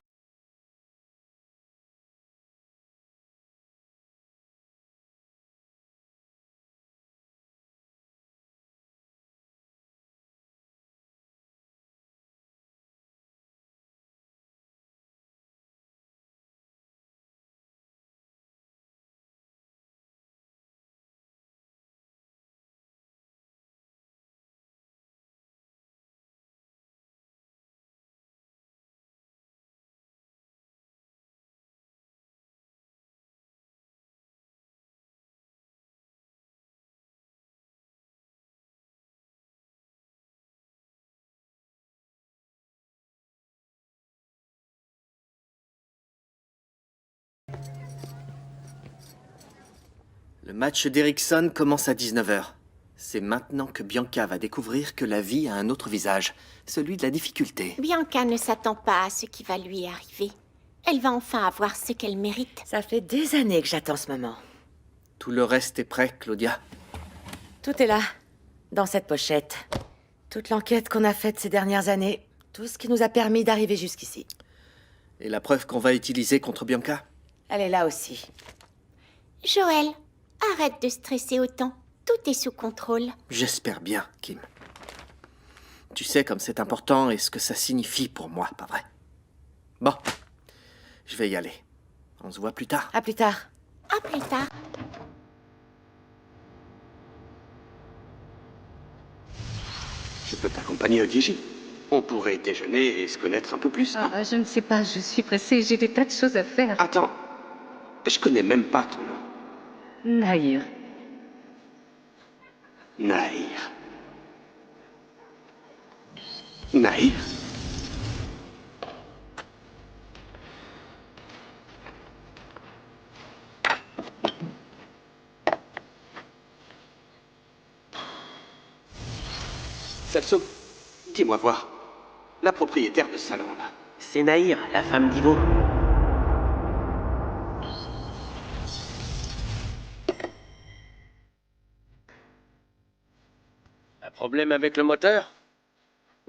Le match d'Erickson commence à 19h. C'est maintenant que Bianca va découvrir que la vie a un autre visage, celui de la difficulté. Bianca ne s'attend pas à ce qui va lui arriver. Elle va enfin avoir ce qu'elle mérite. Ça fait des années que j'attends ce moment. Tout le reste est prêt, Claudia. Tout est là, dans cette pochette. Toute l'enquête qu'on a faite ces dernières années. Tout ce qui nous a permis d'arriver jusqu'ici. Et la preuve qu'on va utiliser contre Bianca? Elle est là aussi. Joël, arrête de stresser autant. Tout est sous contrôle. J'espère bien, Kim. Tu sais comme c'est important et ce que ça signifie pour moi, pas vrai? Bon, je vais y aller. On se voit plus tard. À plus tard. À plus tard. peux t'accompagner au DJ. On pourrait déjeuner et se connaître un peu plus. Non? Je ne sais pas, je suis pressée, j'ai des tas de choses à faire. Attends, je connais même pas ton nom. Nahir. Nahir. Nahir? Salso, dis-moi voir. La propriétaire de ce salon, là. C'est Nahir, la femme d'Ivo. Un problème avec le moteur?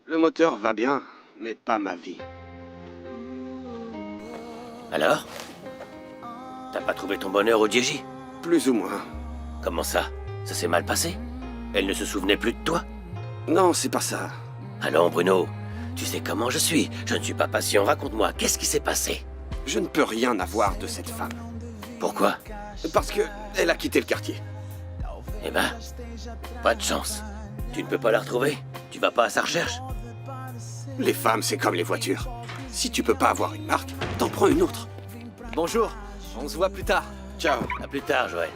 Le moteur va bien, mais pas ma vie. Alors? T'as pas trouvé ton bonheur au DJ? Plus ou moins. Comment ça? Ça s'est mal passé? Elle ne se souvenait plus de toi? Non, c'est pas ça. Allons, Bruno. Tu sais comment je suis. Je ne suis pas patient. Raconte-moi, qu'est-ce qui s'est passé? Je ne peux rien avoir de cette femme. Pourquoi? Parce que elle a quitté le quartier. Eh ben, pas de chance. Tu ne peux pas la retrouver? Tu vas pas à sa recherche? Les femmes, c'est comme les voitures. Si tu peux pas avoir une marque, t'en prends une autre. Bonjour, on se voit plus tard. Ciao. À plus tard, Joël.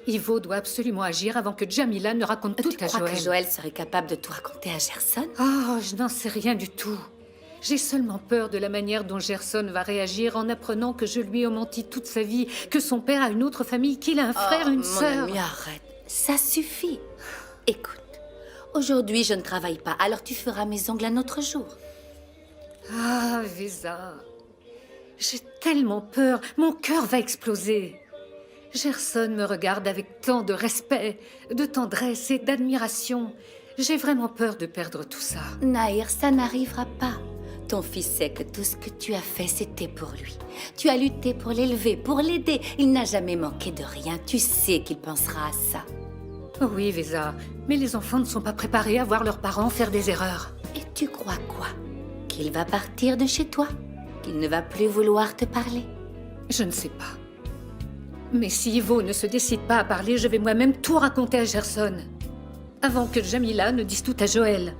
Ivo doit absolument agir avant que Jamila ne raconte tout à Tu crois Joël. que Joël serait capable de tout raconter à Gerson? Oh, je n'en sais rien du tout. J'ai seulement peur de la manière dont Gerson va réagir en apprenant que je lui ai menti toute sa vie, que son père a une autre famille, qu'il a un frère, une sœur. Mon ami, arrête. Ça suffit. Écoute, aujourd'hui je ne travaille pas, alors tu feras mes ongles un autre jour. Ah, Vesa. J'ai tellement peur. Mon cœur va exploser. Gerson me regarde avec tant de respect, de tendresse et d'admiration. J'ai vraiment peur de perdre tout ça. Nahir, ça n'arrivera pas. Ton fils sait que tout ce que tu as fait, c'était pour lui. Tu as lutté pour l'élever, pour l'aider. Il n'a jamais manqué de rien. Tu sais qu'il pensera à ça. Oui, Vesa, mais les enfants ne sont pas préparés à voir leurs parents faire des erreurs. Et tu crois quoi? Qu'il va partir de chez toi? Qu'il ne va plus vouloir te parler? Je ne sais pas. Mais si Ivo ne se décide pas à parler, je vais moi-même tout raconter à Gerson. Avant que Jamila ne dise tout à Joël.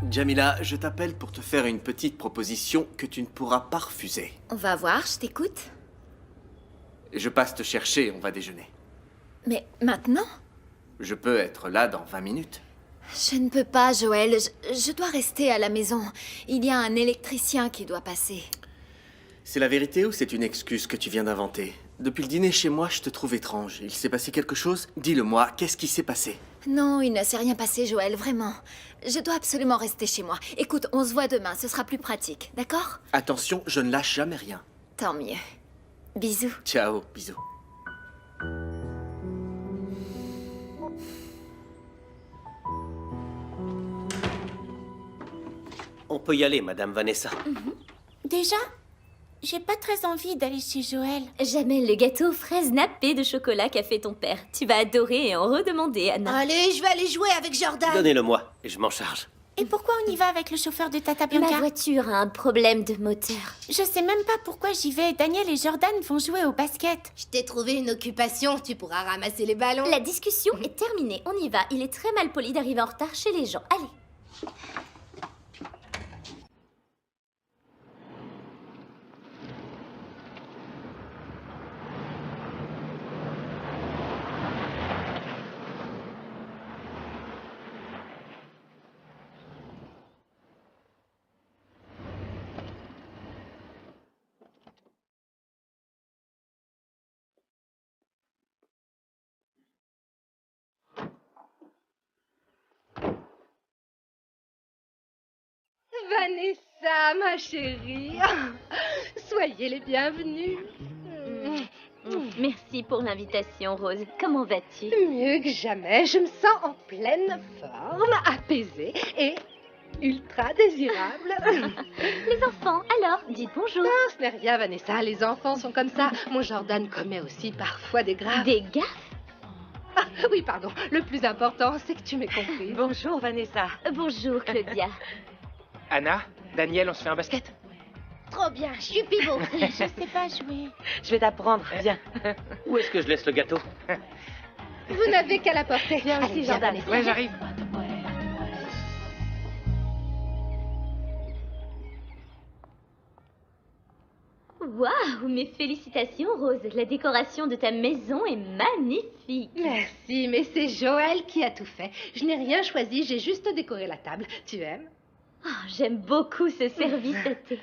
Jamila, je t'appelle pour te faire une petite proposition que tu ne pourras pas refuser. On va voir, je t'écoute. Je passe te chercher, on va déjeuner. Mais maintenant? Je peux être là dans 20 minutes. Je ne peux pas, Joël. Je dois rester à la maison. Il y a un électricien qui doit passer. C'est la vérité ou c'est une excuse que tu viens d'inventer? Depuis le dîner chez moi, je te trouve étrange. Il s'est passé quelque chose? Dis-le-moi, qu'est-ce qui s'est passé? Non, il ne s'est rien passé, Joël, vraiment. Je dois absolument rester chez moi. Écoute, on se voit demain, ce sera plus pratique, d'accord? Attention, je ne lâche jamais rien. Tant mieux. Bisous. Ciao, bisous. On peut y aller, Madame Vanessa. Déjà? J'ai pas très envie d'aller chez Joël. J'amène le gâteau aux fraises nappées de chocolat qu'a fait ton père. Tu vas adorer et en redemander, Anna. Allez, je vais aller jouer avec Jordan. Donnez-le-moi et je m'en charge. Et pourquoi on y va avec le chauffeur de Tata Bianca? Ma voiture a un problème de moteur. Je sais même pas pourquoi j'y vais. Daniel et Jordan vont jouer au basket. Je t'ai trouvé une occupation, tu pourras ramasser les ballons. La discussion est terminée, on y va. Il est très mal poli d'arriver en retard chez les gens. Allez. Vanessa, ma chérie. Soyez les bienvenus. Merci pour l'invitation, Rose. Comment vas-tu? Mieux que jamais, je me sens en pleine forme, apaisée et ultra désirable. Les enfants, alors, dites bonjour. Non, ce n'est rien, Vanessa. Les enfants sont comme ça. Mon Jordan commet aussi parfois des gaffes. Des gaffes? Ah, oui, pardon. Le plus important, c'est que tu m'aies compris. Bonjour, Vanessa. Bonjour, Claudia. Anna, Daniel, on se fait un basket? Trop bien, je suis pivot. Je sais pas jouer. Je vais t'apprendre, viens. Où est-ce que je laisse le gâteau? Vous n'avez qu'à la porter. Viens aussi, Allez, Jordan. Vanessa. Ouais, j'arrive. Waouh, mes félicitations, Rose. La décoration de ta maison est magnifique. Merci, mais c'est Joël qui a tout fait. Je n'ai rien choisi, j'ai juste décoré la table. Tu aimes? Oh, j'aime beaucoup ce service de thé.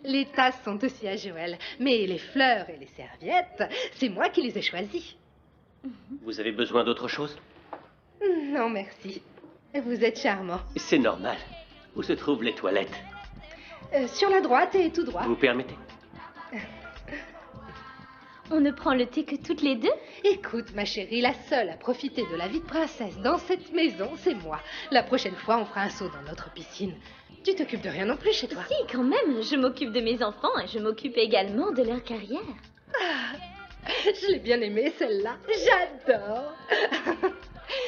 Les tasses sont aussi à Joël, mais les fleurs et les serviettes, c'est moi qui les ai choisies. Vous avez besoin d'autre chose? Non, merci. Vous êtes charmant. C'est normal. Où se trouvent les toilettes? Sur la droite et tout droit. Vous permettez? On ne prend le thé que toutes les deux? Écoute, ma chérie, la seule à profiter de la vie de princesse dans cette maison, c'est moi. La prochaine fois, on fera un saut dans notre piscine. Tu t'occupes de rien non plus chez toi? Si, quand même. Je m'occupe de mes enfants et je m'occupe également de leur carrière. Je l'ai bien aimée, celle-là. J'adore.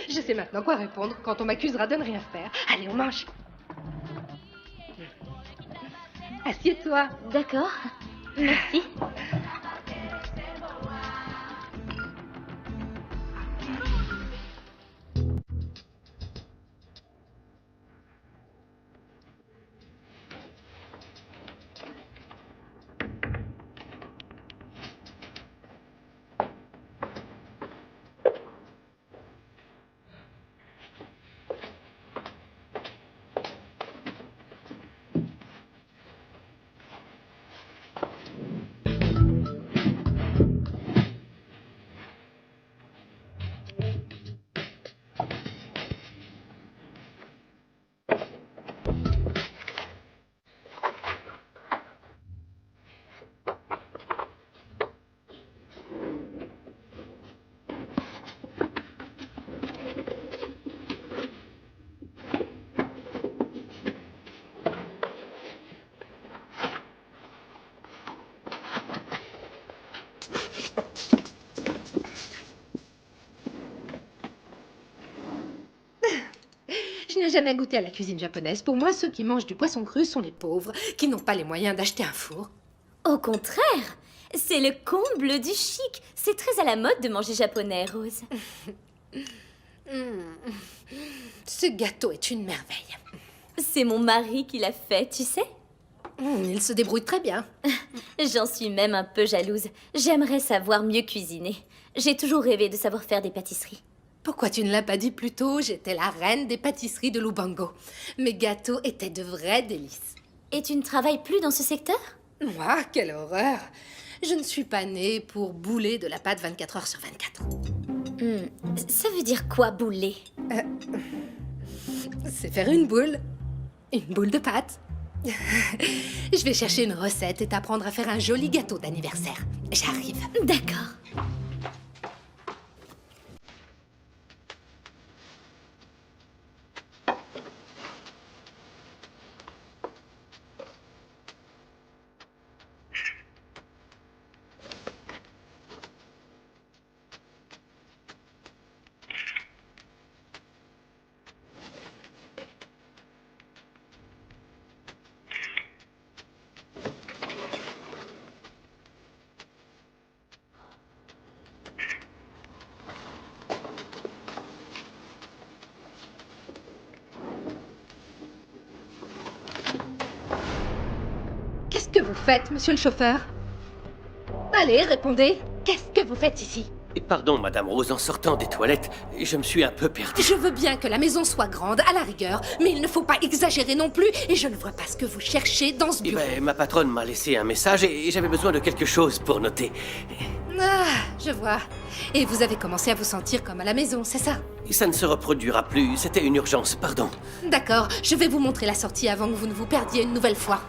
Je sais maintenant quoi répondre quand on m'accusera de ne rien faire. Allez, on mange. Assieds-toi. D'accord. Merci. Je n'ai jamais goûté à la cuisine japonaise. Pour moi, ceux qui mangent du poisson cru sont les pauvres, qui n'ont pas les moyens d'acheter un four. Au contraire, c'est le comble du chic. C'est très à la mode de manger japonais, Rose. Ce gâteau est une merveille. C'est mon mari qui l'a fait, tu sais. Il se débrouille très bien. J'en suis même un peu jalouse. J'aimerais savoir mieux cuisiner. J'ai toujours rêvé de savoir faire des pâtisseries. Pourquoi tu ne l'as pas dit plus tôt? J'étais la reine des pâtisseries de Lubango. Mes gâteaux étaient de vrais délices. Et tu ne travailles plus dans ce secteur? Moi, quelle horreur! Je ne suis pas née pour bouler de la pâte 24 heures sur 24. Ça veut dire quoi, bouler? C'est faire une boule. Une boule de pâte. Je vais chercher une recette et t'apprendre à faire un joli gâteau d'anniversaire. J'arrive. D'accord. Qu'est-ce que vous faites, monsieur le chauffeur? Allez, répondez. Qu'est-ce que vous faites ici? Et pardon, Madame Rose, en sortant des toilettes, je me suis un peu perdu. Je veux bien que la maison soit grande, à la rigueur, mais il ne faut pas exagérer non plus, et je ne vois pas ce que vous cherchez dans ce Eh bureau. ben, ma patronne m'a laissé un message et j'avais besoin de quelque chose pour noter. Ah, je vois. Et vous avez commencé à vous sentir comme à la maison, c'est ça? Ça ne se reproduira plus, c'était une urgence, pardon. D'accord, je vais vous montrer la sortie avant que vous ne vous perdiez une nouvelle fois.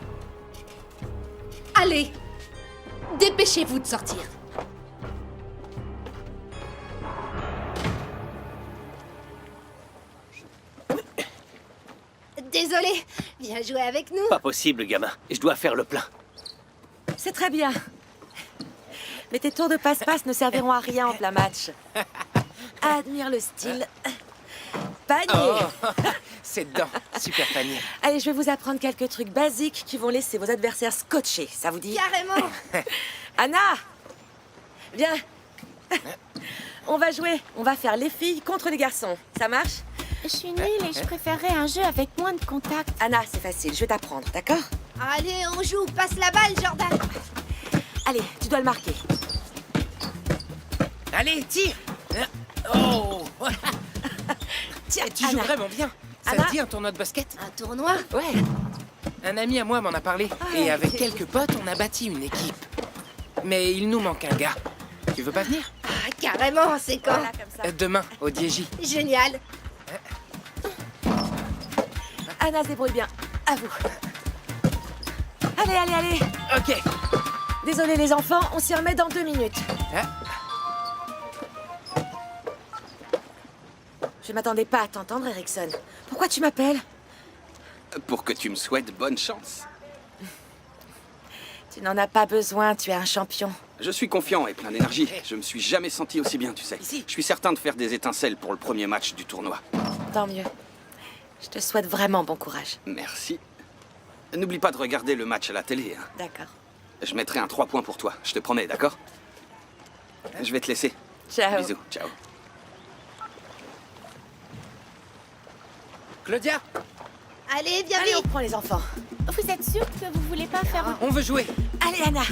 Allez, dépêchez-vous de sortir. Désolé, viens jouer avec nous. Pas possible, gamin. Je dois faire le plein. C'est très bien. Mais tes tours de passe-passe ne serviront à rien en plein match. Admire le style. Panier. Oh, c'est dedans. Super panier. Allez, je vais vous apprendre quelques trucs basiques qui vont laisser vos adversaires scotchés. Ça vous dit? Carrément. Anna, viens. On va jouer. On va faire les filles contre les garçons. Ça marche? Je suis nulle et je préférerais un jeu avec moins de contact. Anna, c'est facile. Je vais t'apprendre, d'accord? Allez, on joue. Passe la balle, Jordan. Allez, tu dois le marquer. Allez, tire. Oh. Tiens, tu joues Anna. vraiment bien. Ça Anna. te dit un tournoi de basket? Un tournoi? Ouais. Un ami à moi m'en a parlé. Ouais, et avec c'est- quelques potes, on a bâti une équipe. Mais il nous manque un gars. Tu veux pas venir? Ah, carrément, c'est quand? Voilà, comme ça. Demain, au Diégy. Génial. Anna se débrouille bien. À vous. Allez, allez, allez. Ok. Désolé les enfants, on s'y remet dans 2 minutes. Je m'attendais pas à t'entendre, Erickson. Pourquoi tu m'appelles? Pour que tu me souhaites bonne chance. Tu n'en as pas besoin, tu es un champion. Je suis confiant et plein d'énergie. Je me suis jamais senti aussi bien, tu sais. Je suis certain de faire des étincelles pour le premier match du tournoi. Tant mieux. Je te souhaite vraiment bon courage. Merci. N'oublie pas de regarder le match à la télé. Hein. D'accord. Je mettrai un 3 points pour toi, je te promets, d'accord? Je vais te laisser. Ciao. Bisous, ciao. Claudia, Allez, viens Allez, on vite. prend les enfants. Vous êtes sûr que vous voulez pas faire un... on veut jouer. Allez, Anna.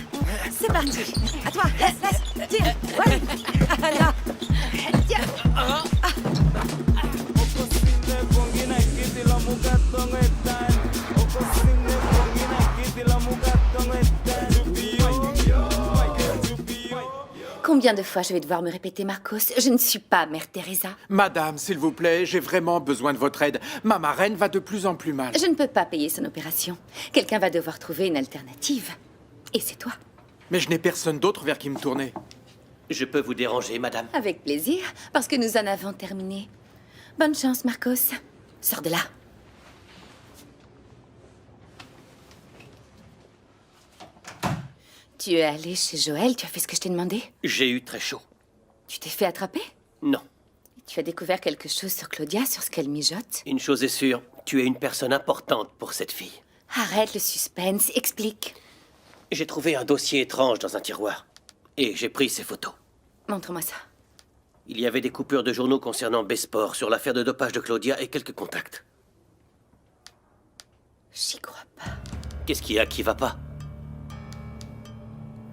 C'est parti. À toi. Laisse. Tire. Ouais. Anna. Tiens. Combien de fois je vais devoir me répéter, Marcos? Je ne suis pas Mère Teresa. Madame, s'il vous plaît, j'ai vraiment besoin de votre aide. Ma marraine va de plus en plus mal. Je ne peux pas payer son opération. Quelqu'un va devoir trouver une alternative. Et c'est toi. Mais je n'ai personne d'autre vers qui me tourner. Je peux vous déranger, madame? Avec plaisir, parce que nous en avons terminé. Bonne chance, Marcos. Sors de là. Tu es allé chez Joël, tu as fait ce que je t'ai demandé? J'ai eu très chaud. Tu t'es fait attraper? Non. Tu as découvert quelque chose sur Claudia, sur ce qu'elle mijote? Une chose est sûre, tu es une personne importante pour cette fille. Arrête le suspense, explique. J'ai trouvé un dossier étrange dans un tiroir. Et j'ai pris ces photos. Montre-moi ça. Il y avait des coupures de journaux concernant Besport sur l'affaire de dopage de Claudia et quelques contacts. J'y crois pas. Qu'est-ce qu'il y a qui va pas?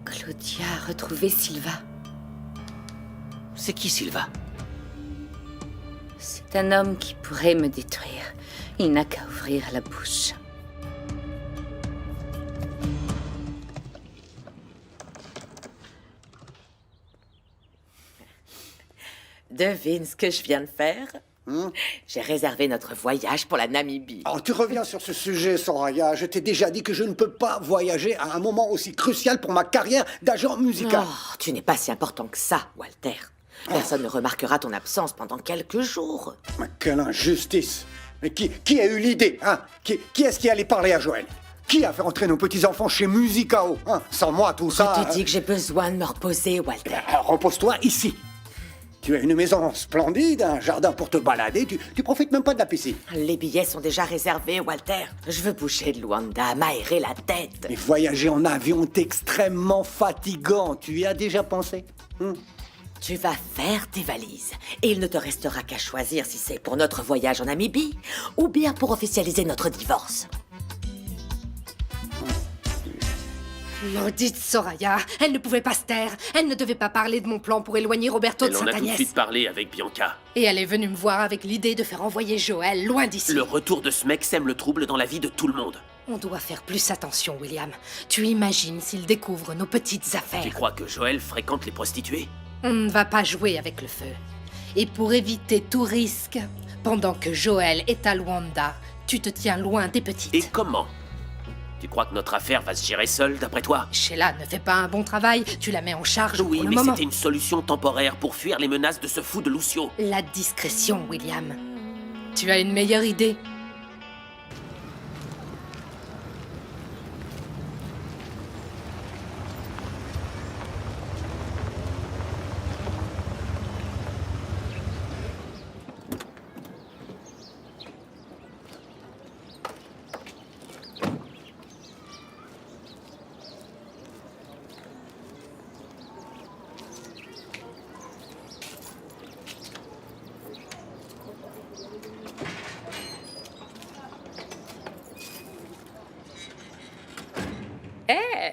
Claudia a retrouvé Silva. C'est qui, Silva? C'est un homme qui pourrait me détruire. Il n'a qu'à ouvrir la bouche. Devine ce que je viens de faire? J'ai réservé notre voyage pour la Namibie. Oh, tu reviens sur ce sujet, Soraya. Je t'ai déjà dit que je ne peux pas voyager à un moment aussi crucial pour ma carrière d'agent musical. Oh, tu n'es pas si important que ça, Walter. Personne ne remarquera ton absence pendant quelques jours. Mais quelle injustice! Mais qui a eu l'idée, hein? Qui est-ce qui allait parler à Joël? Qui a fait entrer nos petits-enfants chez Musicao, hein? Sans moi, tout ça... Je te dis que j'ai besoin de me reposer, Walter. Repose-toi ici. Tu as une maison splendide, un jardin pour te balader, tu profites même pas de la piscine. Les billets sont déjà réservés, Walter. Je veux bouger de Luanda, m'aérer la tête. Mais voyager en avion est extrêmement fatigant. Tu y as déjà pensé? Tu vas faire tes valises. Et il ne te restera qu'à choisir si c'est pour notre voyage en Namibie ou bien pour officialiser notre divorce. Maudite Soraya, elle ne pouvait pas se taire. Elle ne devait pas parler de mon plan pour éloigner Roberto de Elle en a tout de Sant'Agnès. suite parlé avec Bianca. Et elle est venue me voir avec l'idée de faire envoyer Joël loin d'ici. Le retour de ce mec sème le trouble dans la vie de tout le monde. On doit faire plus attention, William. Tu imagines s'il découvre nos petites affaires. Tu crois que Joël fréquente les prostituées? On ne va pas jouer avec le feu. Et pour éviter tout risque, pendant que Joël est à Luanda, tu te tiens loin des petites. Et comment? Tu crois que notre affaire va se gérer seule, d'après toi? Sheila ne fait pas un bon travail, tu la mets en charge Oui, pour le mais moment. c'était une solution temporaire pour fuir les menaces de ce fou de Lucio. La discrétion, William. Tu as une meilleure idée?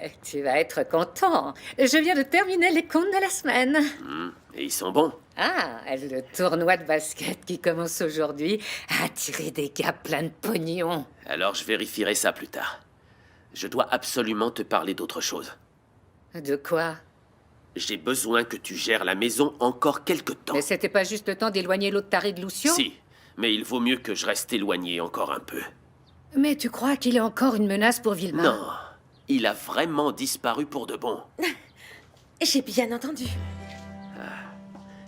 Ouais, tu vas être content. Je viens de terminer les comptes de la semaine. Et ils sont bons. Ah, le tournoi de basket qui commence aujourd'hui a attiré des gars plein de pognon. Alors je vérifierai ça plus tard. Je dois absolument te parler d'autre chose. De quoi? J'ai besoin que tu gères la maison encore quelque temps. Mais c'était pas juste le temps d'éloigner l'autre taré de Lucio? Si, mais il vaut mieux que je reste éloigné encore un peu. Mais tu crois qu'il est encore une menace pour Vilma? Non, il a vraiment disparu pour de bon. J'ai bien entendu.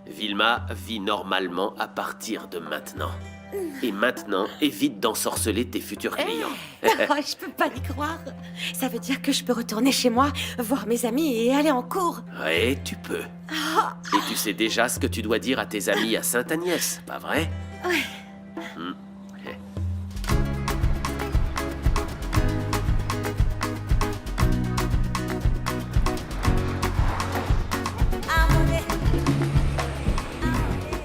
Vilma vit normalement à partir de maintenant. Et maintenant, évite d'ensorceler tes futurs clients. Oh, je peux pas y croire. Ça veut dire que je peux retourner chez moi, voir mes amis et aller en cours. Ouais, tu peux. Et tu sais déjà ce que tu dois dire à tes amis à Sainte-Agnès, pas vrai? Ouais.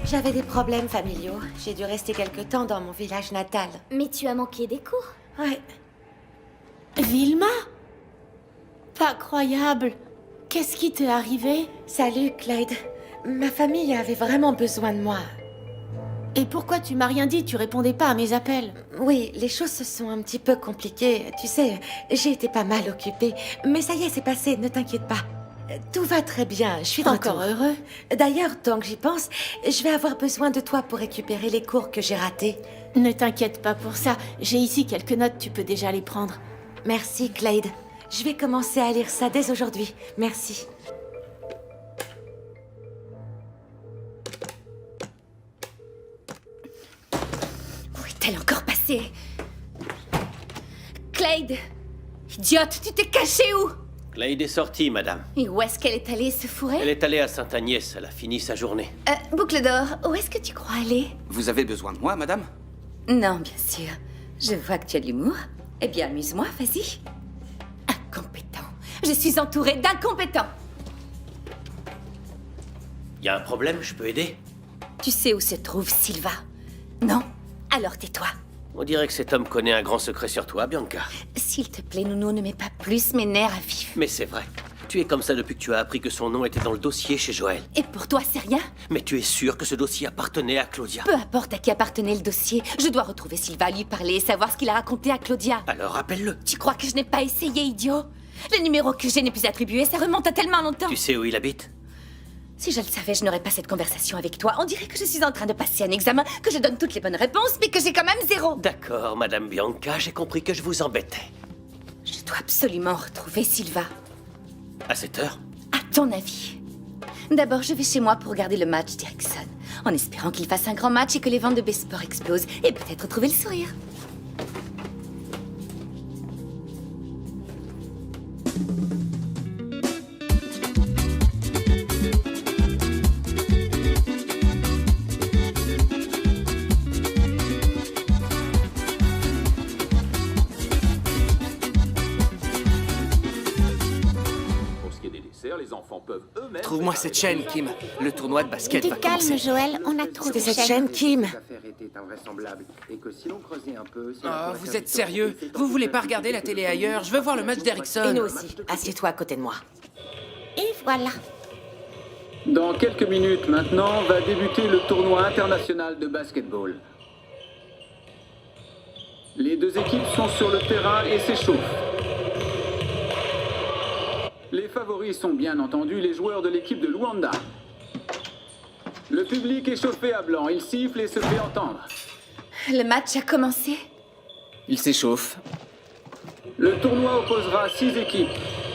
J'avais des problèmes familiaux. J'ai dû rester quelque temps dans mon village natal. Mais tu as manqué des cours. Ouais. Vilma? Pas croyable. Qu'est-ce qui t'est arrivé? Salut, Clyde. Ma famille avait vraiment besoin de moi. Et pourquoi tu m'as rien dit? Tu répondais pas à mes appels. Oui, les choses se sont un petit peu compliquées. Tu sais, j'ai été pas mal occupée. Mais ça y est, c'est passé, ne t'inquiète pas. Tout va très bien, je suis de Encore retour. heureux. D'ailleurs, tant que j'y pense, je vais avoir besoin de toi pour récupérer les cours que j'ai ratés. Ne t'inquiète pas pour ça. J'ai ici quelques notes, tu peux déjà les prendre. Merci, Clyde. Je vais commencer à lire ça dès aujourd'hui. Merci. Où est-elle encore passée? Clyde! Idiote, tu t'es cachée où? Clyde est sortie, madame. Et où est-ce qu'elle est allée se fourrer? Elle est allée à Sainte-Agnès, elle a fini sa journée. Boucle d'or, où est-ce que tu crois aller? Vous avez besoin de moi, madame? Non, bien sûr. Je vois que tu as de l'humour. Eh bien, amuse-moi, vas-y. Incompétent. Je suis entourée d'incompétents. Y a un problème, je peux aider? Tu sais où se trouve Silva? Non? Alors tais-toi. On dirait que cet homme connaît un grand secret sur toi, Bianca. S'il te plaît, Nounou, ne mets pas plus mes nerfs à vif. Mais c'est vrai. Tu es comme ça depuis que tu as appris que son nom était dans le dossier chez Joël. Et pour toi, c'est rien? Mais tu es sûr que ce dossier appartenait à Claudia? Peu importe à qui appartenait le dossier, je dois retrouver Silva, lui parler et savoir ce qu'il a raconté à Claudia. Alors rappelle-le. Tu crois que je n'ai pas essayé, idiot? Le numéro que j'ai n'est plus attribué, ça remonte à tellement longtemps. Tu sais où il habite? Si je le savais, je n'aurais pas cette conversation avec toi. On dirait que je suis en train de passer un examen, que je donne toutes les bonnes réponses, mais que j'ai quand même 0. D'accord, Madame Bianca, j'ai compris que je vous embêtais. Je dois absolument retrouver Silva. À cette heure? À ton avis? D'abord, je vais chez moi pour regarder le match d'Erickson, en espérant qu'il fasse un grand match et que les ventes de Besport explosent, et peut-être retrouver le sourire. Les enfants peuvent eux-mêmes... Trouve-moi cette chaîne, Kim. Le tournoi de basket va T'es calme, commencer. Joël, on a trouvé C'est cette chaîne, Kim. Vous êtes sérieux? Vous voulez pas regarder la télé ailleurs? Je veux voir le match d'Erickson. Et nous aussi. Assieds-toi à côté de moi. Et voilà. Dans quelques minutes maintenant va débuter le tournoi international de basketball. Les deux équipes sont sur le terrain et s'échauffent. Les favoris sont bien entendu les joueurs de l'équipe de Luanda. Le public est chauffé à blanc, il siffle et se fait entendre. Le match a commencé. Il s'échauffe. Le tournoi opposera 6 équipes,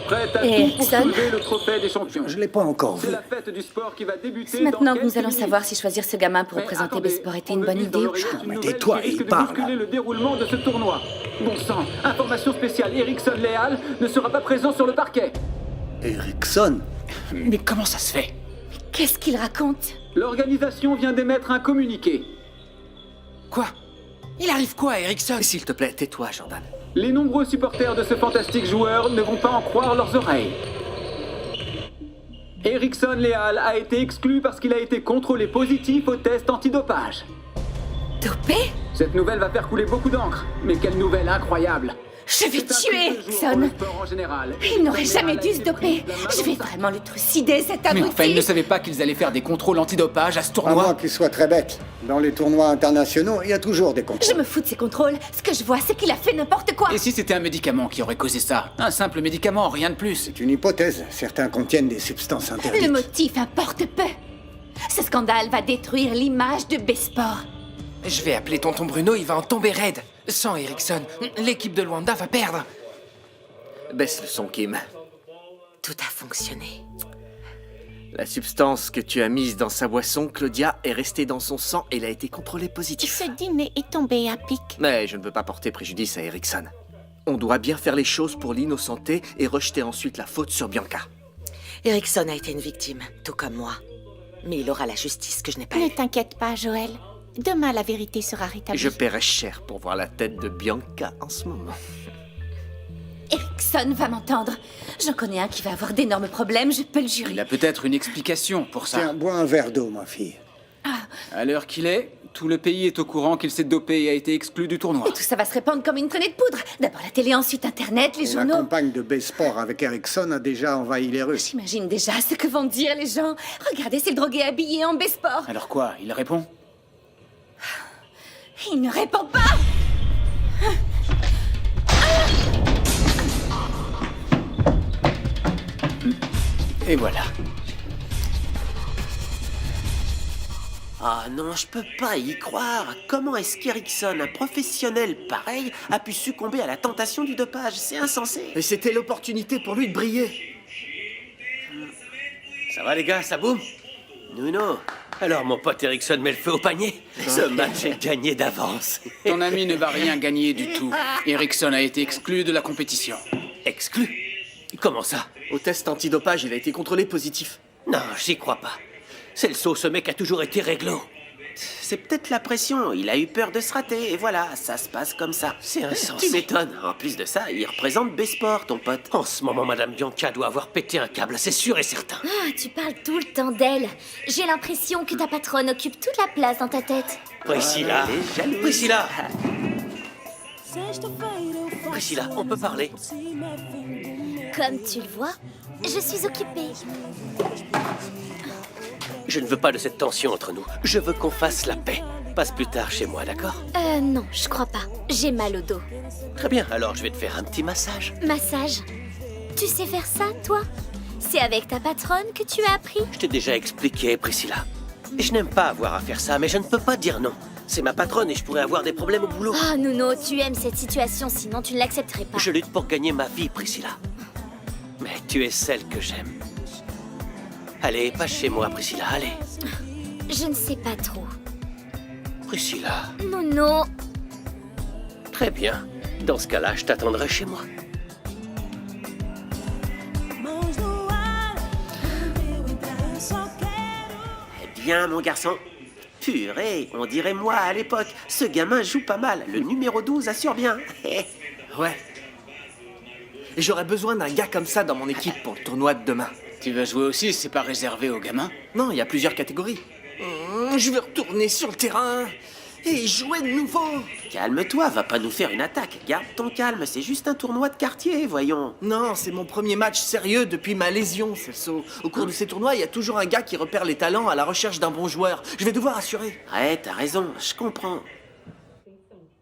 prêtes à Et tout pour Erickson soulever le trophée des champions. Je l'ai pas encore C'est vu. la fête du sport qui va débuter C'est maintenant dans que nous quelques allons minutes. savoir si choisir ce gamin pour Mais représenter attendez, Besport était on une me bonne dit dans idée ou l'oreillette pas. une Mais nouvelle tais-toi, qui risque il de parle. bousculer le déroulement de ce tournoi. Bon sang, information spéciale, Erickson Léal ne sera pas présent sur le parquet. Erickson? Mais comment ça se fait? Qu'est-ce qu'il raconte? L'organisation vient d'émettre un communiqué. Quoi? Il arrive quoi à Erickson? S'il te plaît, tais-toi, Jordan. Les nombreux supporters de ce fantastique joueur ne vont pas en croire leurs oreilles. Erickson Léal a été exclu parce qu'il a été contrôlé positif au test antidopage. Dopé? Cette nouvelle va faire couler beaucoup d'encre. Mais quelle nouvelle incroyable! Je vais tuer Erickson. Le sport en général. Il n'aurait jamais dû se doper. Je vais vraiment le trucider, cet Mais abruti. enfin, ils ne savaient pas qu'ils allaient faire des contrôles antidopage à ce À tournoi. moins qu'ils soient très bêtes. Dans les tournois internationaux, il y a toujours des concours. Je me fous de ces contrôles. Ce que je vois, c'est qu'il a fait n'importe quoi. Et si c'était un médicament qui aurait causé ça? Un simple médicament, rien de plus. C'est une hypothèse. Certains contiennent des substances interdites. Le motif importe peu. Ce scandale va détruire l'image de B-Sport. Je vais appeler tonton Bruno, il va en tomber raide. Sans Erickson, l'équipe de Luanda va perdre. Baisse le son, Kim. Tout a fonctionné. La substance que tu as mise dans sa boisson, Claudia, est restée dans son sang et il a été contrôlé positif. Ce dîner est tombé à pic. Mais je ne veux pas porter préjudice à Erickson. On doit bien faire les choses pour l'innocenter et rejeter ensuite la faute sur Bianca. Erickson a été une victime, tout comme moi. Mais il aura la justice que je n'ai pas Ne eue. t'inquiète pas, Joël. Demain, la vérité sera rétablie. Je paierai cher pour voir la tête de Bianca en ce moment. Erickson va m'entendre. J'en connais un qui va avoir d'énormes problèmes, je peux le jurer. Il a peut-être une explication pour ça. Tiens, bois un verre d'eau, ma fille. À l'heure qu'il est, tout le pays est au courant qu'il s'est dopé et a été exclu du tournoi. Et tout ça va se répandre comme une traînée de poudre. D'abord la télé, ensuite Internet, les Et la journaux. campagne de B-Sport avec Erickson a déjà envahi les rues. J'imagine déjà ce que vont dire les gens. Regardez, c'est le drogué habillé en B-Sport. Alors quoi? Il répond? Il ne répond pas. Et voilà. Ah non, je peux pas y croire. Comment est-ce qu'Erickson, un professionnel pareil, a pu succomber à la tentation du dopage? C'est insensé. Et c'était l'opportunité pour lui de briller. Ça va les gars, ça boum? Nuno, alors mon pote Erickson met le feu au panier. Ce match est gagné d'avance. Ton ami ne va rien gagner du tout. Erickson a été exclu de la compétition. Exclu? Comment ça? Au test antidopage, il a été contrôlé positif. Non, j'y crois pas. C'est le saut, ce mec a toujours été réglo. C'est peut-être la pression, il a eu peur de se rater, et voilà, ça se passe comme ça. C'est insensé. Tu m'étonnes. En plus de ça, il représente B-Sport, ton pote. En ce moment, Madame Bianca doit avoir pété un câble, c'est sûr et certain. Ah, tu parles tout le temps d'elle. J'ai l'impression que ta patronne occupe toute la place dans ta tête. Priscilla, Priscilla, Priscilla, on peut parler. Comme tu le vois, je suis occupée. Je ne veux pas de cette tension entre nous. Je veux qu'on fasse la paix. Passe plus tard chez moi, d'accord? Non, je crois pas. J'ai mal au dos. Très bien, alors je vais te faire un petit massage. Massage. Tu sais faire ça, toi? C'est avec ta patronne que tu as appris? Je t'ai déjà expliqué, Priscilla. Je n'aime pas avoir à faire ça, mais je ne peux pas dire non. C'est ma patronne et je pourrais avoir des problèmes au boulot. Oh, Nuno, tu aimes cette situation, sinon tu ne l'accepterais pas. Je lutte pour gagner ma vie, Priscilla. Mais tu es celle que j'aime. Allez, passe chez moi, Priscilla, allez. Je ne sais pas trop. Priscilla. Nuno. Très bien. Dans ce cas-là, je t'attendrai chez moi. Eh bien, mon garçon. Purée, on dirait moi à l'époque. Ce gamin joue pas mal. Le numéro 12 assure bien. Ouais. Et j'aurais besoin d'un gars comme ça dans mon équipe pour le tournoi de demain. Tu vas jouer aussi, c'est pas réservé aux gamins? Non, il y a plusieurs catégories. Je veux retourner sur le terrain et jouer de nouveau. Calme-toi, va pas nous faire une attaque. Garde ton calme, c'est juste un tournoi de quartier, voyons. Non, c'est mon premier match sérieux depuis ma lésion, Celso. Au cours de ces tournois, il y a toujours un gars qui repère les talents à la recherche d'un bon joueur. Je vais devoir assurer. Ouais, t'as raison, je comprends.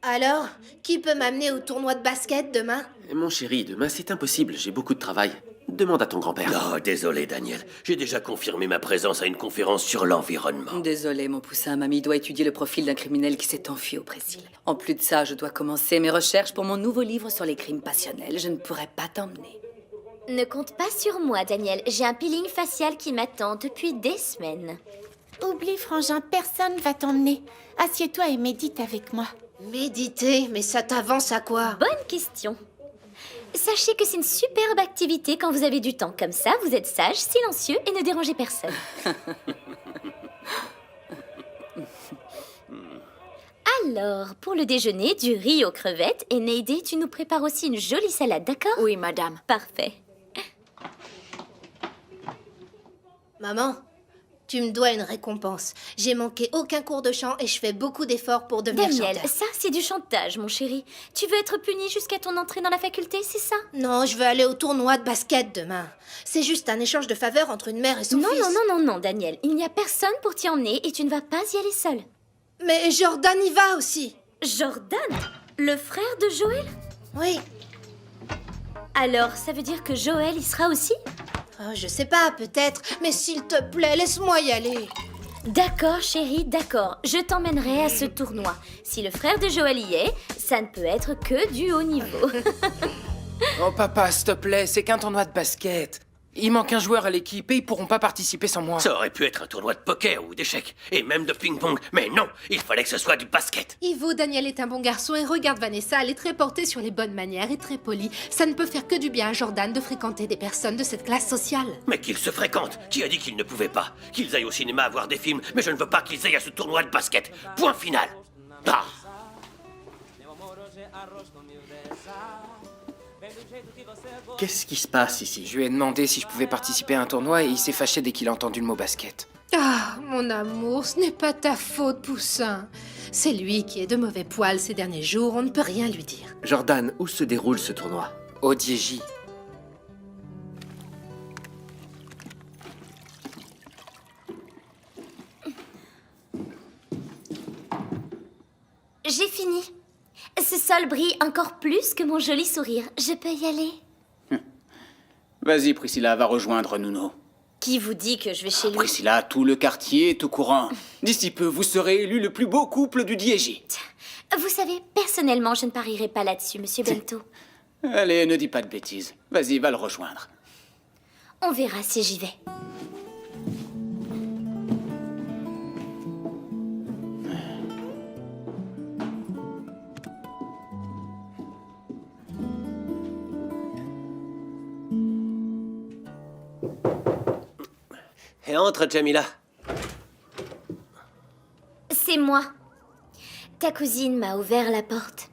Alors, qui peut m'amener au tournoi de basket demain? Mon chéri, demain c'est impossible, j'ai beaucoup de travail. Demande à ton grand-père. Non, désolé, Daniel. J'ai déjà confirmé ma présence à une conférence sur l'environnement. Désolé, mon poussin. Mamie doit étudier le profil d'un criminel qui s'est enfui au Brésil. En plus de ça, je dois commencer mes recherches pour mon nouveau livre sur les crimes passionnels. Je ne pourrais pas t'emmener. Ne compte pas sur moi, Daniel. J'ai un peeling facial qui m'attend depuis des semaines. Oublie, frangin, personne va t'emmener. Assieds-toi et médite avec moi. Méditer, mais ça t'avance à quoi? Bonne question. Sachez que c'est une superbe activité quand vous avez du temps. Comme ça, vous êtes sage, silencieux et ne dérangez personne. Alors, pour le déjeuner, du riz aux crevettes. Et Neide, tu nous prépares aussi une jolie salade, d'accord? Oui, madame. Parfait. Maman, Tu me dois une récompense. J'ai manqué aucun cours de chant et je fais beaucoup d'efforts pour devenir Daniel, chanteur. ça c'est du chantage, mon chéri. Tu veux être puni jusqu'à ton entrée dans la faculté, c'est ça? Non, je veux aller au tournoi de basket demain. C'est juste un échange de faveurs entre une mère et son Non, fils. non, Daniel. Il n'y a personne pour t'y emmener et tu ne vas pas y aller seul. Mais Jordan y va aussi. Jordan? Le frère de Joël? Oui. Alors, ça veut dire que Joël y sera aussi? Oh, je sais pas, peut-être. Mais s'il te plaît, laisse-moi y aller. D'accord, chérie, d'accord. Je t'emmènerai à ce tournoi. Si le frère de Joël y est, ça ne peut être que du haut niveau. Oh papa, s'il te plaît, c'est qu'un tournoi de basket. Il manque un joueur à l'équipe et ils pourront pas participer sans moi. Ça aurait pu être un tournoi de poker ou d'échecs, et même de ping-pong, mais non, il fallait que ce soit du basket. Ivo, Daniel est un bon garçon et regarde Vanessa, elle est très portée sur les bonnes manières et très polie. Ça ne peut faire que du bien à Jordan de fréquenter des personnes de cette classe sociale. Mais qu'ils se fréquentent. Qui a dit qu'ils ne pouvaient pas? Qu'ils aillent au cinéma voir des films, mais je ne veux pas qu'ils aillent à ce tournoi de basket. Point final. Ah. Qu'est-ce qui se passe ici? Je lui ai demandé si je pouvais participer à un tournoi et il s'est fâché dès qu'il a entendu le mot basket. Ah, mon amour, ce n'est pas ta faute, Poussin. C'est lui qui est de mauvais poil ces derniers jours, on ne peut rien lui dire. Jordan, où se déroule ce tournoi? Au DJ. J'ai fini. Ce sol brille encore plus que mon joli sourire. Je peux y aller? Vas-y, Priscilla, va rejoindre Nuno. Qui vous dit que je vais chez lui? Priscilla, tout le quartier est au courant. D'ici peu, vous serez élu le plus beau couple du Diégy. Vous savez, personnellement, je ne parierai pas là-dessus, monsieur Bento. Allez, ne dis pas de bêtises. Vas-y, va le rejoindre. On verra si j'y vais. Et entre, Jamila. C'est moi. Ta cousine m'a ouvert la porte.